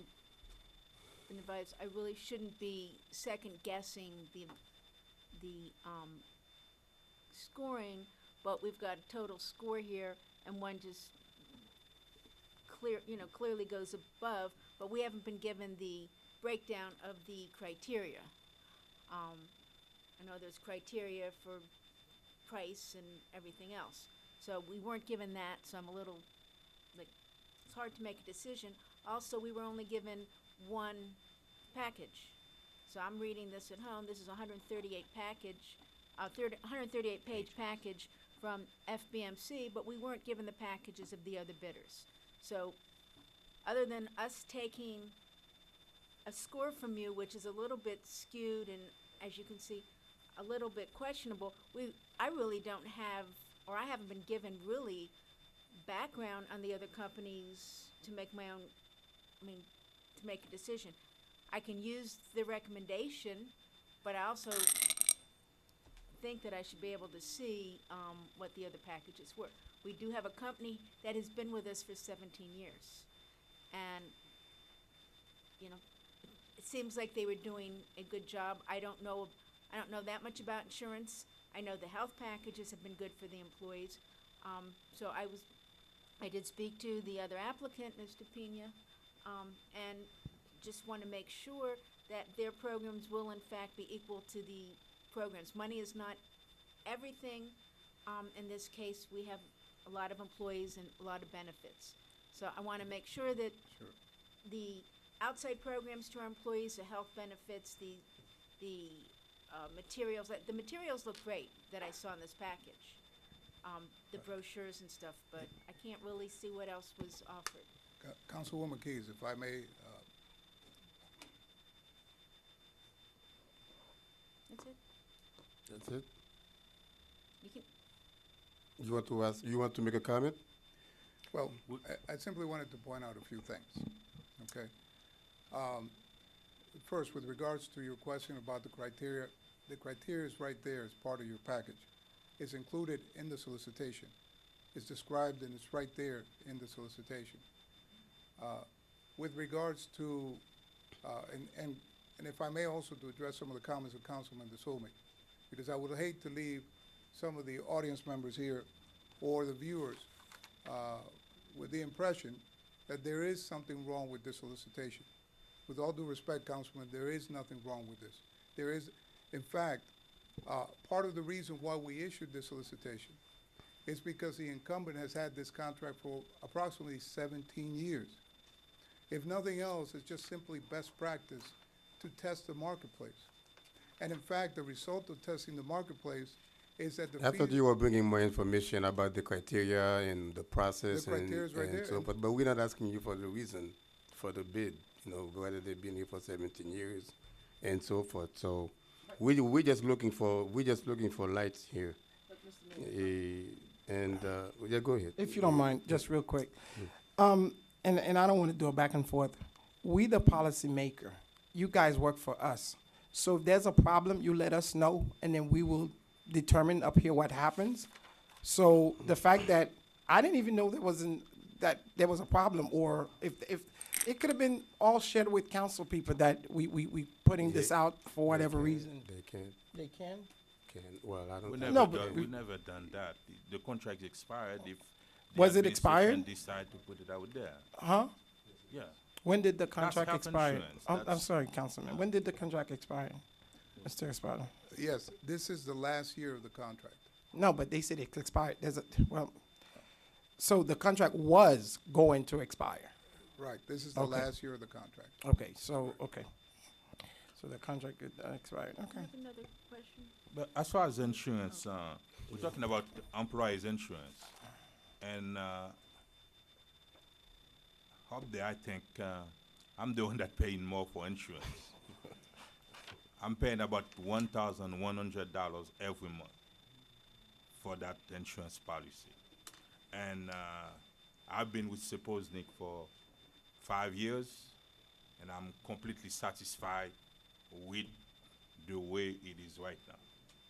advised I really shouldn't be second guessing the scoring, but we've got a total score here, and one just clearly goes above, but we haven't been given the breakdown of the criteria. I know there's criteria for price and everything else. So we weren't given that, so I'm a little, it's hard to make a decision. Also, we were only given one package. So I'm reading this at home. This is a 138 package, 138 page package from FBMC, but we weren't given the packages of the other bidders. So other than us taking a score from you, which is a little bit skewed and, as you can see, a little bit questionable, I really don't have, or I haven't been given really background on the other companies to make my own, to make a decision. I can use the recommendation, but I also think that I should be able to see what the other packages were. We do have a company that has been with us for 17 years. And, you know, it seems like they were doing a good job. I don't know that much about insurance. I know the health packages have been good for the employees. So I did speak to the other applicant, Mr. Pena, and just want to make sure that their programs will in fact be equal to the programs. Money is not everything. In this case, we have a lot of employees and a lot of benefits. So I want to make sure that the outside programs to our employees, the health benefits, the materials, the materials look great that I saw in this package. The brochures and stuff, but I can't really see what else was offered. Councilwoman Keys, if I may, That's it? That's it? You can, You want to make a comment? well, I simply wanted to point out a few things, okay? First, with regards to your question about the criteria is right there as part of your package. It's included in the solicitation. It's described and it's right there in the solicitation. With regards to, and if I may also to address some of the comments of Councilman DeSolme, because I would hate to leave some of the audience members here or the viewers with the impression that there is something wrong with this solicitation. With all due respect, Councilman, there is nothing wrong with this. There is, in fact, part of the reason why we issued this solicitation is because the incumbent has had this contract for approximately 17 years. If nothing else, it's just simply best practice to test the marketplace. And in fact, the result of testing the marketplace is that the I thought you were bringing more information about the criteria and the process. The criteria is right and there. so, but we're not asking you for the reason for the bid, you know, whether they've been here for 17 years and so forth. So we're just looking for lights here. Yeah, go ahead. If you don't mind, just real quick. And I don't want to do a back and forth. We the policymaker. You guys work for us. So if there's a problem, you let us know, and then we will determine up here what happens. So the fact that I didn't even know that there was a problem, or if it could have been all shared with council people that we putting this out for whatever reason. They can. They can? Well, I don't We know. never we never done that. The contract expired if the Was it administration expired? decide to put it out there. Huh? Yeah. When did the That's contract health expire? insurance. I'm That's- sorry, Councilman. When did the contract expire, Mr. Espada? Yes, this is the last year of the contract. No, but they said it expired. So the contract was going to expire. Right, this is the Okay. last year of the contract. Okay, so the contract expired. I Okay. have another question. But as far as insurance, we're talking about employees' insurance. And up there, I think I'm the one that paying more for insurance. I'm paying about $1,100 every month for that insurance policy. And I've been with Sepoznik for 5 years, and I'm completely satisfied with the way it is right now.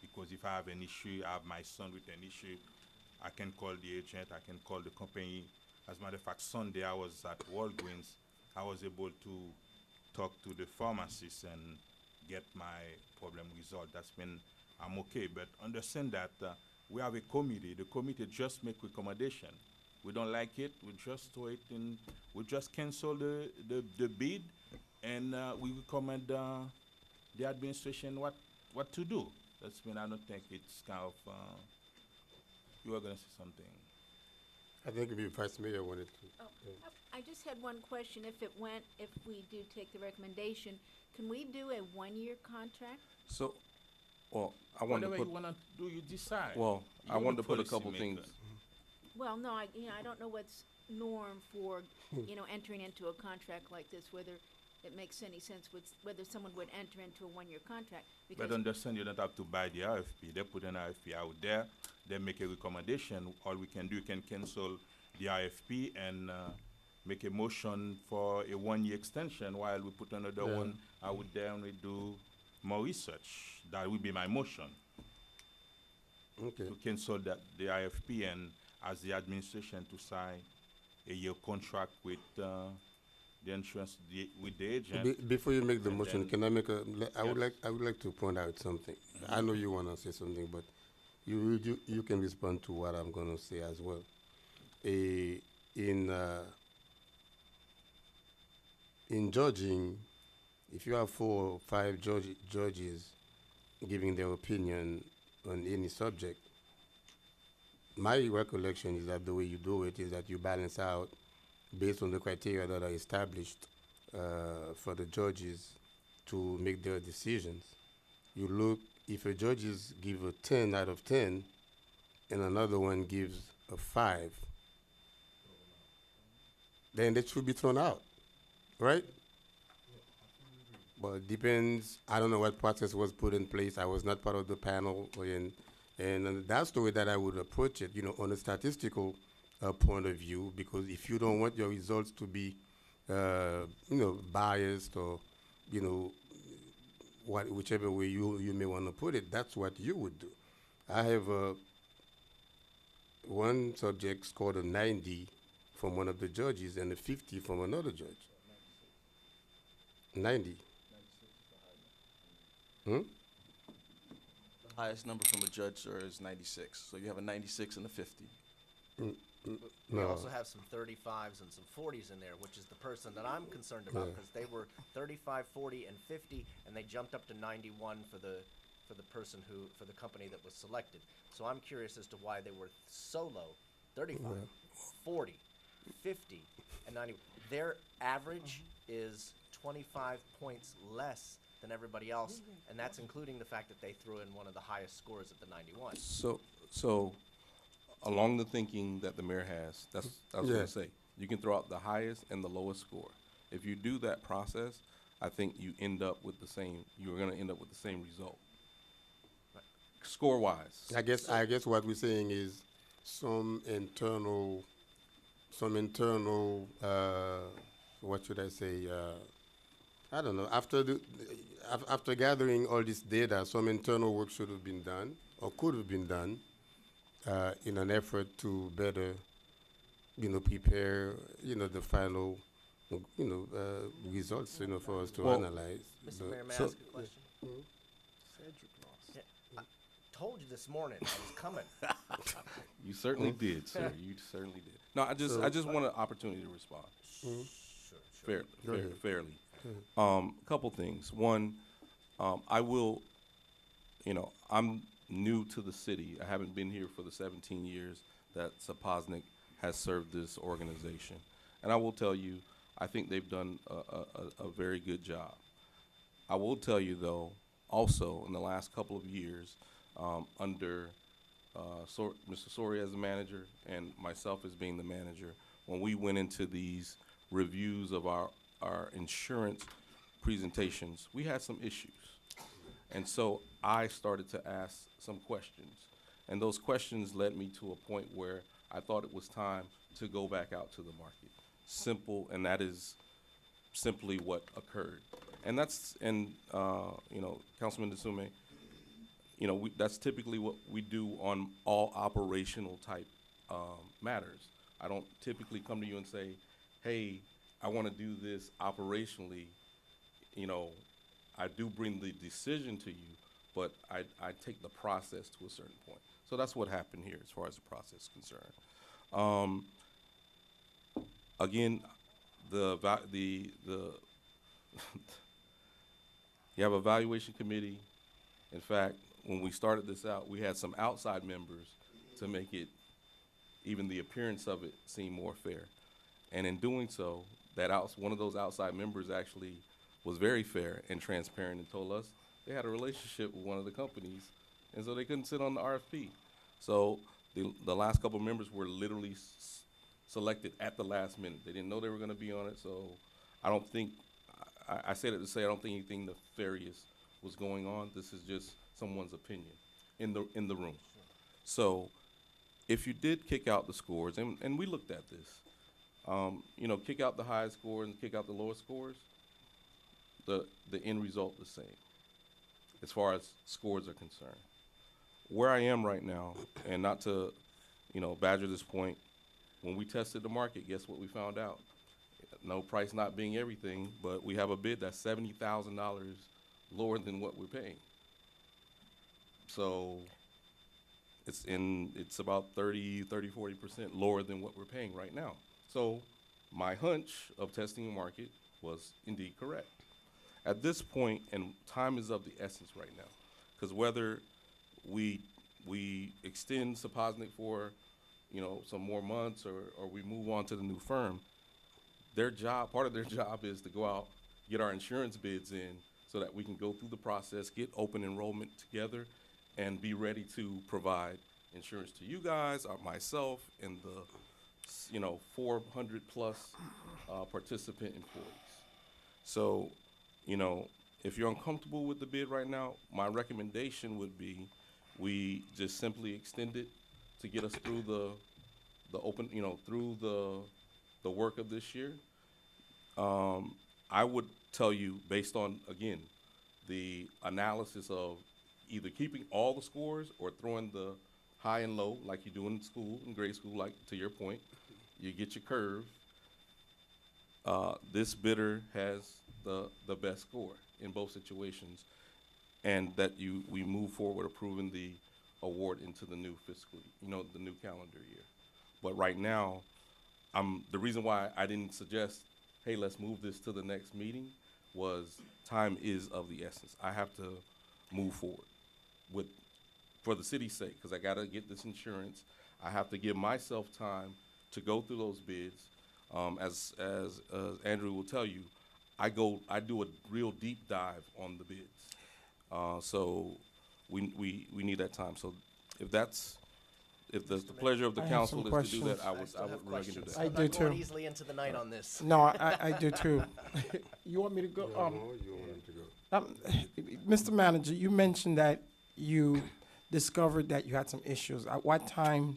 Because if I have an issue, I have my son with an issue, I can call the agent, I can call the company. As a matter of fact, Sunday I was at Walgreens. I was able to talk to the pharmacist and get my problem resolved. That's when I'm okay. But understand that we have a committee. The committee just make recommendation. We don't like it, we just wait and we just cancel the bid, and we recommend the administration what to do. That's when I don't think it's kind of, you were gonna say something. I think the Vice Mayor wanted to. Oh, I just had one question. If we do take the recommendation, can we do a one-year contract? So, well, I wanted to Whatever put, you wanna do, you decide. well, I You're wanted the to put a policy couple maker. things. Well, no, I don't know what's norm for, entering into a contract like this, whether it makes any sense whether someone would enter into a one-year contract. But understand, you don't have to buy the RFP. They put an RFP out there, they make a recommendation. All we can do, you can cancel the RFP and make a motion for a one-year extension while we put another one out there and we do more research. That would be my motion. Okay. To cancel the RFP and ask the administration to sign a year contract with the insurance, with the agent. Before you make the And motion, then- can I make a? I would Yes. like to point out something. I know you want to say something, but you can respond to what I'm going to say as well. In judging, if you have 4 or 5 judges giving their opinion on any subject, my recollection is that the way you do it is that you balance out based on the criteria that are established for the judges to make their decisions. You look, if a judges give a 10 out of 10 and another one gives a 5, then they should be thrown out, right? But it depends. I don't know what process was put in place. I was not part of the panel, and that's the way that I would approach it, on a statistical point of view, because if you don't want your results to be, biased or, whichever way you may want to put it, that's what you would do. I have one subject scored a 90 from one of the judges and a 50 from another judge. 90. Hmm? The highest number from a judge, sir, is 96. So you have a 96 and a 50. Mm, We no. also have some 35s and some 40s in there, which is the person that I'm concerned about, Yeah. because they were 35, 40, and 50, and they jumped up to 91 for the for the company that was selected. So I'm curious as to why they were so low, 35, 40, 50, and 90. Their average is 25 points less than everybody else, and that's including the fact that they threw in one of the highest scores at the 91. So, along the thinking that the mayor has, that's I was Yeah. going to say. You can throw out the highest and the lowest score. If you do that process, I think you end up with the same. You're going to end up with the same result, score-wise. I guess what we're saying is some internal, what should I say? I don't know. After gathering all this data, some internal work should have been done or could have been done in an effort to better, prepare, the final, results, for us to Well, analyze. Mr. But- Mayor, may I so- ask a question? Cedric lost. Yeah, I told you this morning I was coming. You certainly did, sir. You certainly did. No, I just want an opportunity to respond. Sure. Go ahead. Fairly. Couple things. One, I will, I'm new to the city. I haven't been here for the 17 years that Sapoznik has served this organization. And I will tell you, I think they've done a very good job. I will tell you, though, also in the last couple of years, under Mr. Sori as the manager and myself as being the manager, when we went into these reviews of our insurance presentations, we had some issues. And so I started to ask some questions. And those questions led me to a point where I thought it was time to go back out to the market. Simple, and that is simply what occurred. And Councilman DeSume, that's typically what we do on all operational type matters. I don't typically come to you and say, hey, I want to do this operationally. I do bring the decision to you, but I take the process to a certain point. So that's what happened here as far as the process is concerned. Again, you have a evaluation committee. In fact, when we started this out, we had some outside members to make it even the appearance of it seemed more fair. And in doing so, one of those outside members actually was very fair and transparent and told us they had a relationship with one of the companies, and so they couldn't sit on the RFP. So the last couple members were literally selected at the last minute. They didn't know they were going to be on it, so I don't think, I said it to say I don't think anything nefarious was going on. This is just someone's opinion in the room. So if you did kick out the scores, and we looked at this, you know, kick out the highest score and kick out the lowest scores, the end result the same as far as scores are concerned. Where I am right now, and not to, you know, badger this point, when we tested the market, guess what we found out? No, price not being everything, but we have a bid that's $70,000 lower than what we're paying. So it's about 40% lower than what we're paying right now. So my hunch of testing the market was indeed correct. At this point, and time is of the essence right now, because whether we extend Saposnick for, you know, some more months, or we move on to the new firm, part of their job is to go out, get our insurance bids in so that we can go through the process, get open enrollment together, and be ready to provide insurance to you guys, myself, and the, you know, 400 plus participant employees. So, you know, if you're uncomfortable with the bid right now, my recommendation would be we just simply extend it to get us through the open, you know, through the work of this year. I would tell you, based on, again, the analysis of either keeping all the scores or throwing the high and low like you do in school, in grade school, like to your point, you get your curve. This bidder has the best score in both situations, and that we move forward approving the award into the new fiscal, you know, the new calendar year. But right now, the reason why I didn't suggest, hey, let's move this to the next meeting, was time is of the essence. I have to move forward for the city's sake, because I gotta get this insurance. I have to give myself time to go through those bids. As Andrew will tell you, I do a real deep dive on the bids. So we need that time. So if the pleasure of the council is to do that, I would really do that. I do too. Easily into the night on this. No, I do too. You want me to go? You want him to go. Mr. Manager, you mentioned that you discovered that you had some issues. At what time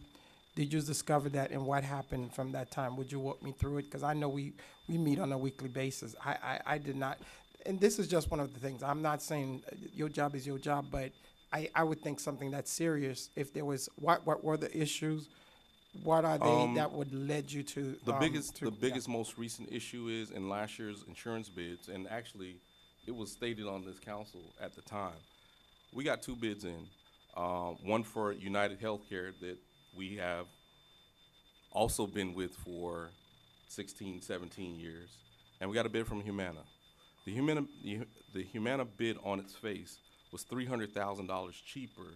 did you discover that, and what happened from that time? Would you walk me through it? Because I know we meet on a weekly basis. I did not, and this is just one of the things. I'm not saying your job is your job, but I would think something that's serious. If there was, what were the issues? What are they that would lead you to? The biggest, most recent issue is in last year's insurance bids, and actually, it was stated on this council at the time. We got two bids in, one for United Healthcare that we have also been with for 16, 17 years, and we got a bid from Humana. The Humana bid on its face was $300,000 cheaper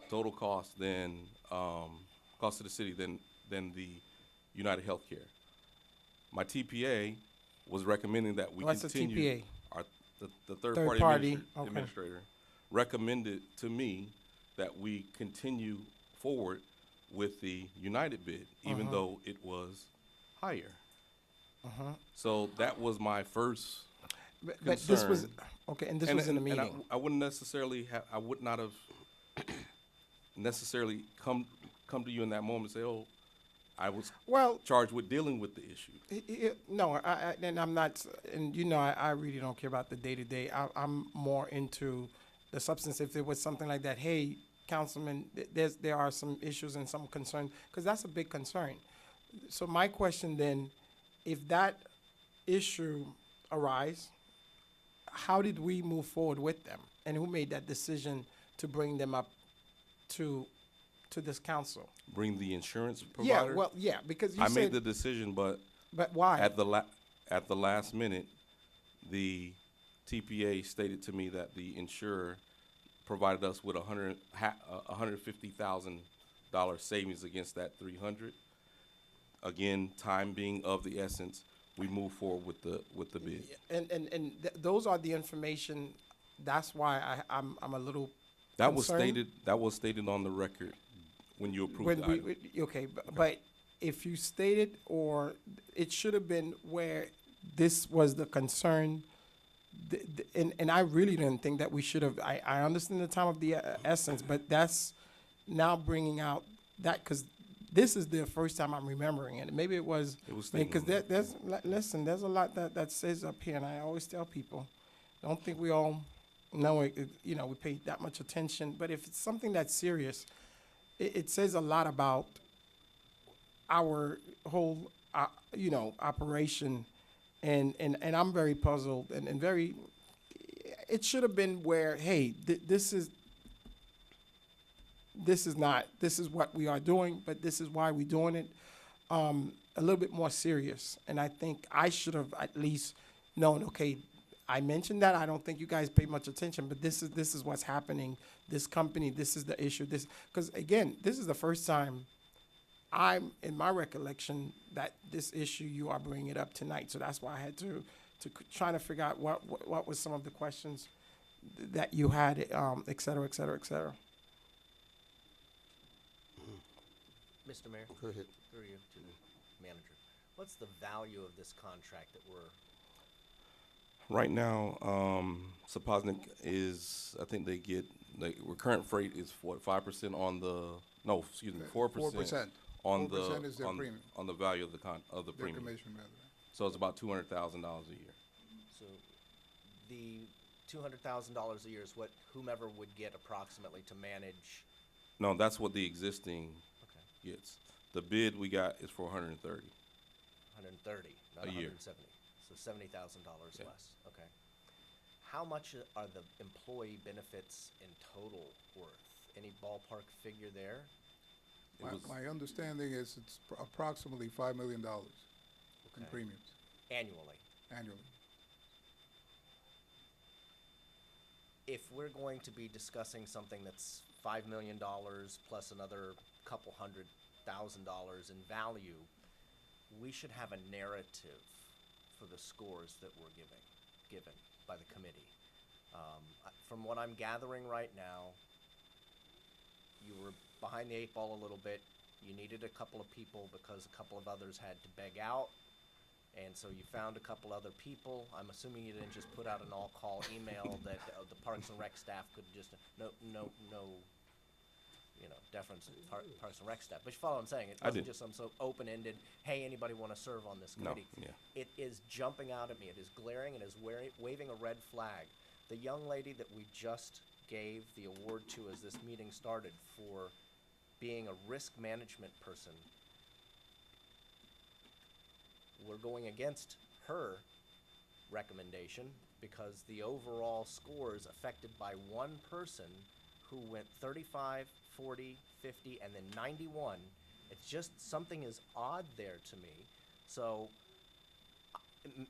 total cost than cost to the city than the United Healthcare. My TPA was recommending that we continue. What's the TPA? The third party administrator recommended to me that we continue forward with the United bid, even though it was higher. So that was my first But concern. this was, okay, and this was in a meeting. I wouldn't necessarily have, I would not have necessarily come to you in that moment and say, oh, I was charged with dealing with the issue. No, and I'm not, and you know, I really don't care about the day-to-day. I'm more into the substance. If there was something like that, hey, Councilman, there are some issues and some concerns, because that's a big concern. So my question then, if that issue arise, how did we move forward with them? And who made that decision to bring them up to this council? Bring the insurance provider? Yeah, because you I said. made the decision, but why? At the last minute, the TPA stated to me that the insurer provided us with $150,000 savings against that 300. Again, time being of the essence, we move forward with the bid. Those are the information, that's why I'm a little That was concerned. stated on the record when you approved the item. Okay, but if you stated, or it should have been where this was the concern, and I really didn't think that we should have, I understand the time of the essence, but that's now bringing out that, because this is the first time I'm remembering it. Maybe it was, because listen, there's a lot that says up here, and I always tell people, don't think we all know it, we pay that much attention, but if it's something that's serious, it says a lot about our whole, operation, and I'm very puzzled and very, it should have been where, hey, this is what we are doing, but this is why we're doing it, a little bit more serious. And I think I should have at least known, okay, I mentioned that, I don't think you guys pay much attention, but this is what's happening. This company, this is the issue, because again, this is the first time I'm, in my recollection, that this issue, you are bringing it up tonight. So that's why I had to try to figure out what was some of the questions that you had, et cetera, et cetera, et cetera. Mr. Mayor? Go ahead. Through you to the manager. What's the value of this contract that we're? Right now, Sapoznik is, I think they get, current freight is 5% on the, 4% 4%. on 4% is their on, premium. on the value of the Their premium. commission, rather. So it's about $200,000 a year. So the $200,000 a year is what whomever would get approximately to manage. No, that's what the existing Okay. gets. The bid we got is for 130. 130, not A year. 170. So $70,000 Yeah. less. Okay. How much are the employee benefits in total worth? Any ballpark figure there? My understanding is it's approximately $5 million in Okay. premiums Annually. annually. If we're going to be discussing something that's $5 million plus another couple $100,000 in value, we should have a narrative for the scores that we're given by the committee. From what I'm gathering right now, you were behind the 8 ball a little bit. You needed a couple of people because a couple of others had to beg out. And so you found a couple other people. I'm assuming you didn't just put out an all-call email that the Parks and Rec staff could just, no, deference to Parks and Rec staff. But you follow what I'm saying? It I wasn't did. just some so open-ended, hey, anybody want to serve on this No, committee? yeah. It is jumping out at me. It is glaring and is waving a red flag. The young lady that we just gave the award to as this meeting started for being a risk management person, we're going against her recommendation because the overall scores affected by one person who went 35, 40, 50, and then 91. It's just something is odd there to me. So,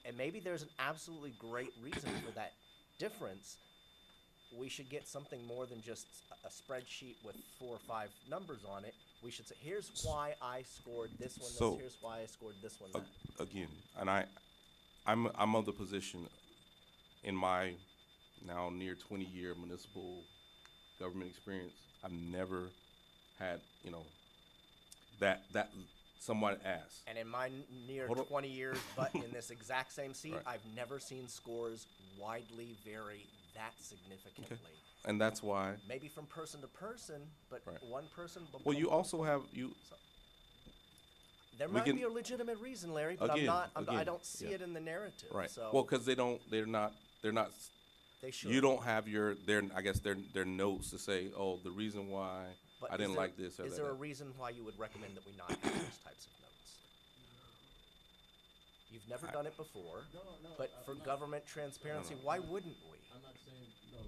and maybe there's an absolutely great reason for that difference. We should get something more than just a spreadsheet with 4 or 5 numbers on it. We should say, here's why I scored this one, So, here's why I scored this one, that. Again, and I'm of the position in my now near 20-year municipal government experience, I've never had, that someone asked. And in my near Hold on. 20 years, but in this exact same seat, Right. I've never seen scores widely vary that significantly. And that's why, Maybe from person to person, but Right. one person. well, you also have, There we might can- be a legitimate reason, Larry, but Again, I again, don't see yeah. it in the narrative. right, So well, because they're not, they should. you don't have their notes to say, oh, the reason why But I is didn't there- like this or that. Is there a reason why you would recommend that we not have those types of notes? You've never done it before, but for government transparency, why wouldn't we? I'm not saying, no,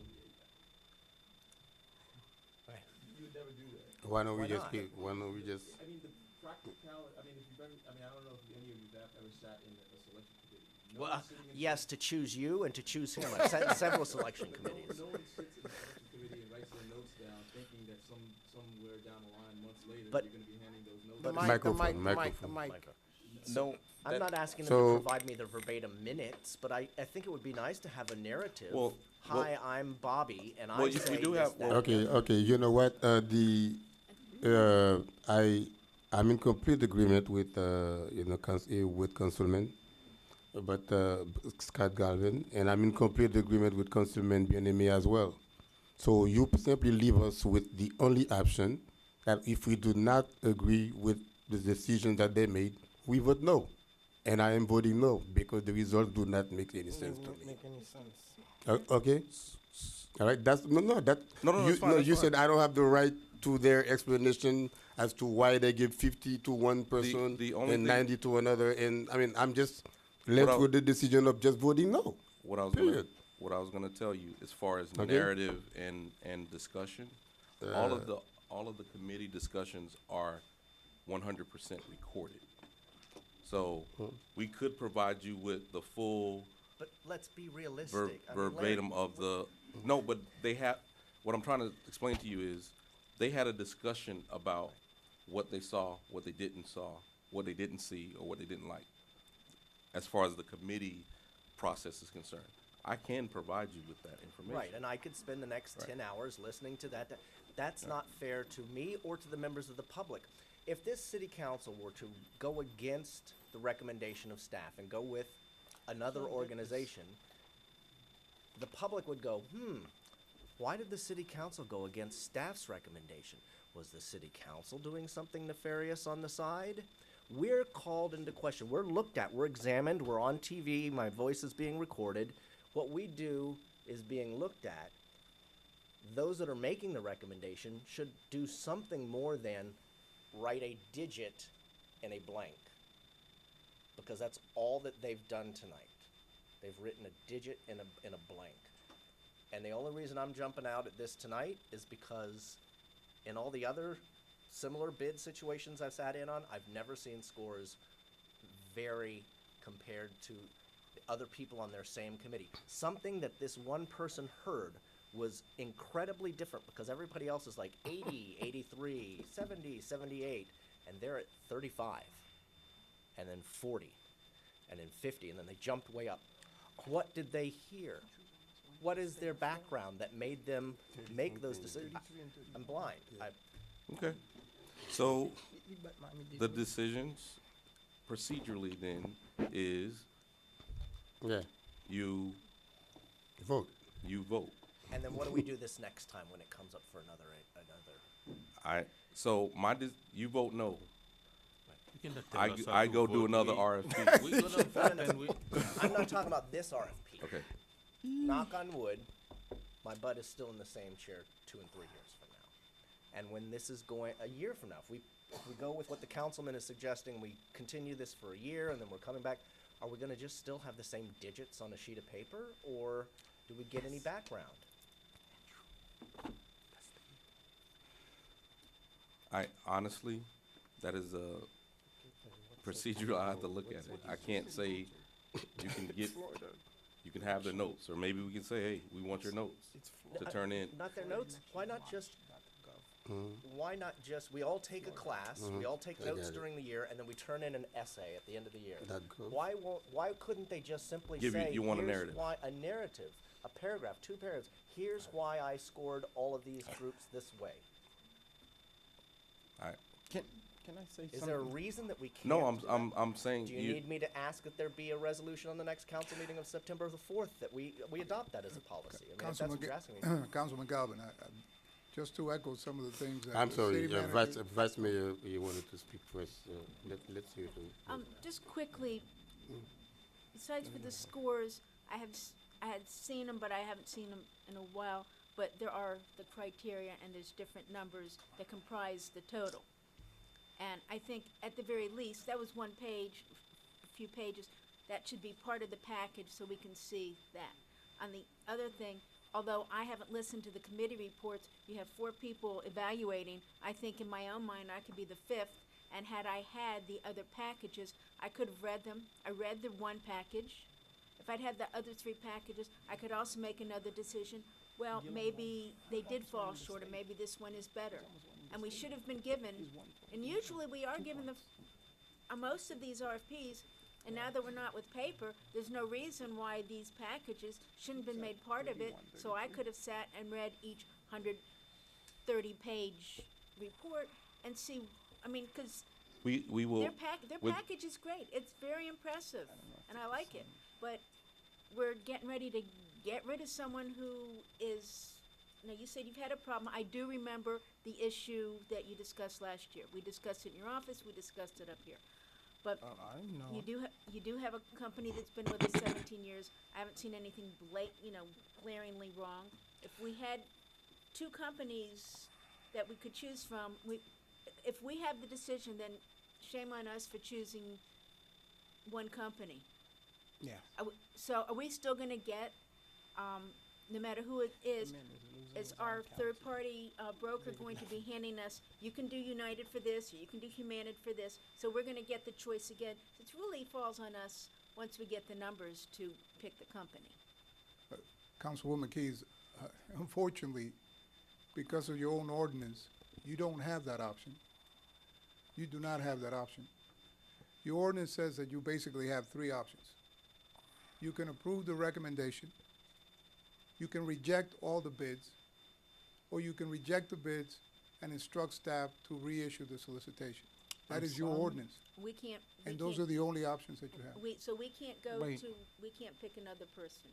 Right. you would never do that. Why don't we Why just not? keep, why don't we just, I mean, the practicality, I don't know if any of you have ever sat in a selection committee. No Well, one sitting in- yes, to choose you and to choose him. I've sat in several selection committees. No one sits in the selection committee and writes their notes down, thinking that somewhere down the line, months later, But- you're gonna be handing those notes. But Microphone. No, I'm not asking them So- to provide me the verbatim minutes, but I think it would be nice to have a narrative. Well- Hi, I'm Bobby, and I Well, say we do this, have- that, well- and the other." Okay, you know what? I'm in complete agreement with with Councilman, but Scott Galvin, and I'm in complete agreement with Councilman Bien-Aimé as well. So you simply leave us with the only option that if we do not agree with the decision that they made, we vote no, and I am voting no because the results do not make any sense to me. Make any sense. Okay. All right. That's no. No, You, that's fine, that's you fine. said I don't have the right to their explanation as to why they give 50 to one person the only and thing- 90 to another. And I mean, I'm just left I- with the decision of just voting no. What I was Period. gonna tell you, as far as Okay. narrative and discussion, all of the committee discussions are 100% recorded. So we could provide you with the full But let's be realistic. I mean, Larry, verbatim of the, no, but they have, what I'm trying to explain to you is, they had a discussion about what they saw, what they didn't saw, what they didn't see, or what they didn't like, as far as the committee process is concerned. I can provide you with that information. Right, and I could spend the next Right. 10 hours listening to that. That's not fair to me or to the members of the public. If this city council were to go against the recommendation of staff and go with another organization, the public would go, why did the city council go against staff's recommendation? Was the city council doing something nefarious on the side? We're called into question. We're looked at. We're examined. We're on TV. My voice is being recorded. What we do is being looked at. Those that are making the recommendation should do something more than write a digit in a blank, because that's all that they've done tonight. They've written a digit in a blank. And the only reason I'm jumping out at this tonight is because in all the other similar bid situations I've sat in on, I've never seen scores vary compared to the other people on their same committee. Something that this one person heard was incredibly different because everybody else is like 80, 83, 70, 78, and they're at 35, and then 40, and then 50, and then they jumped way up. What did they hear? What is their background that made them make those decisions? I'm blind. Okay. So, the decisions procedurally then is Yeah. you vote. You vote. And then what do we do this next time when it comes up for another? So you vote no. You cannot tell us how I to go do vote. another We RFP. gonna vote and we. I'm not talking about this RFP. Okay. Knock on wood, my butt is still in the same chair 2 and 3 years from now. And when this is going, a year from now, if we go with what the councilman is suggesting, we continue this for a year and then we're coming back, are we gonna just still have the same digits on a sheet of paper, or do we get any background? Honestly, that is a procedure I have to look at it. I can't say you can have the notes, or maybe we can say, hey, we want your notes to turn in. Not their notes? Why not just, we all take a class, we all take I notes get it. during the year, and then we turn in an essay at the end of the year. That good. Why couldn't they just simply Give you- say, you want a here's narrative. why, a narrative, a paragraph, 2 paragraphs, here's why I scored all of these groups this way? Can I say something? Is there a reason that we can't? No, do that? I'm saying Do you need me to ask that there be a resolution on the next council meeting of September the 4th that we adopt that as a policy? I mean, if that's what you're asking me. Councilman Galvin, just to echo some of the things that I'm the sorry, city manager. Vice Mayor, you wanted to speak first. Let's hear from. Just quickly, besides for the scores, I had seen them, but I haven't seen them in a while. But there are the criteria, and there's different numbers that comprise the total. And I think at the very least, that was one page, a few pages, that should be part of the package so we can see that. On the other thing, although I haven't listened to the committee reports, you have 4 people evaluating. I think in my own mind, I could be the 5th. And had I had the other packages, I could have read them. I read the one package. If if I'd had the other three packages, I could also make another decision. Well, maybe they did fall short, or maybe this one is better. And we should have been given, and usually we are given most of these RFPs, and now that we're not with paper, there's no reason why these packages shouldn't have been made part of it, so I could have sat and read each 130-page report and see, I mean, because We will. their with- package is great. It's very impressive, and I like it. But we're getting ready to get rid of someone who is. Now, you said you've had a problem. I do remember the issue that you discussed last year. We discussed it in your office. We discussed it up here. But you do have a company that's been with us 17 years. I haven't seen anything glaringly wrong. If we had two companies that we could choose from, if we have the decision, then shame on us for choosing one company. Yeah. So are we still gonna get, no matter who it is our third-party broker going to be handing us, you can do United for this, or you can do Humana for this, so we're gonna get the choice again? It really falls on us, once we get the numbers, to pick the company. Councilwoman Keys, unfortunately, because of your own ordinance, you don't have that option. You do not have that option. Your ordinance says that you basically have three options. You can approve the recommendation, you can reject all the bids, or you can reject the bids and instruct staff to reissue the solicitation. That is your ordinance, We can't. and those are the only options that you have. So we can't go Wait. we can't pick another person.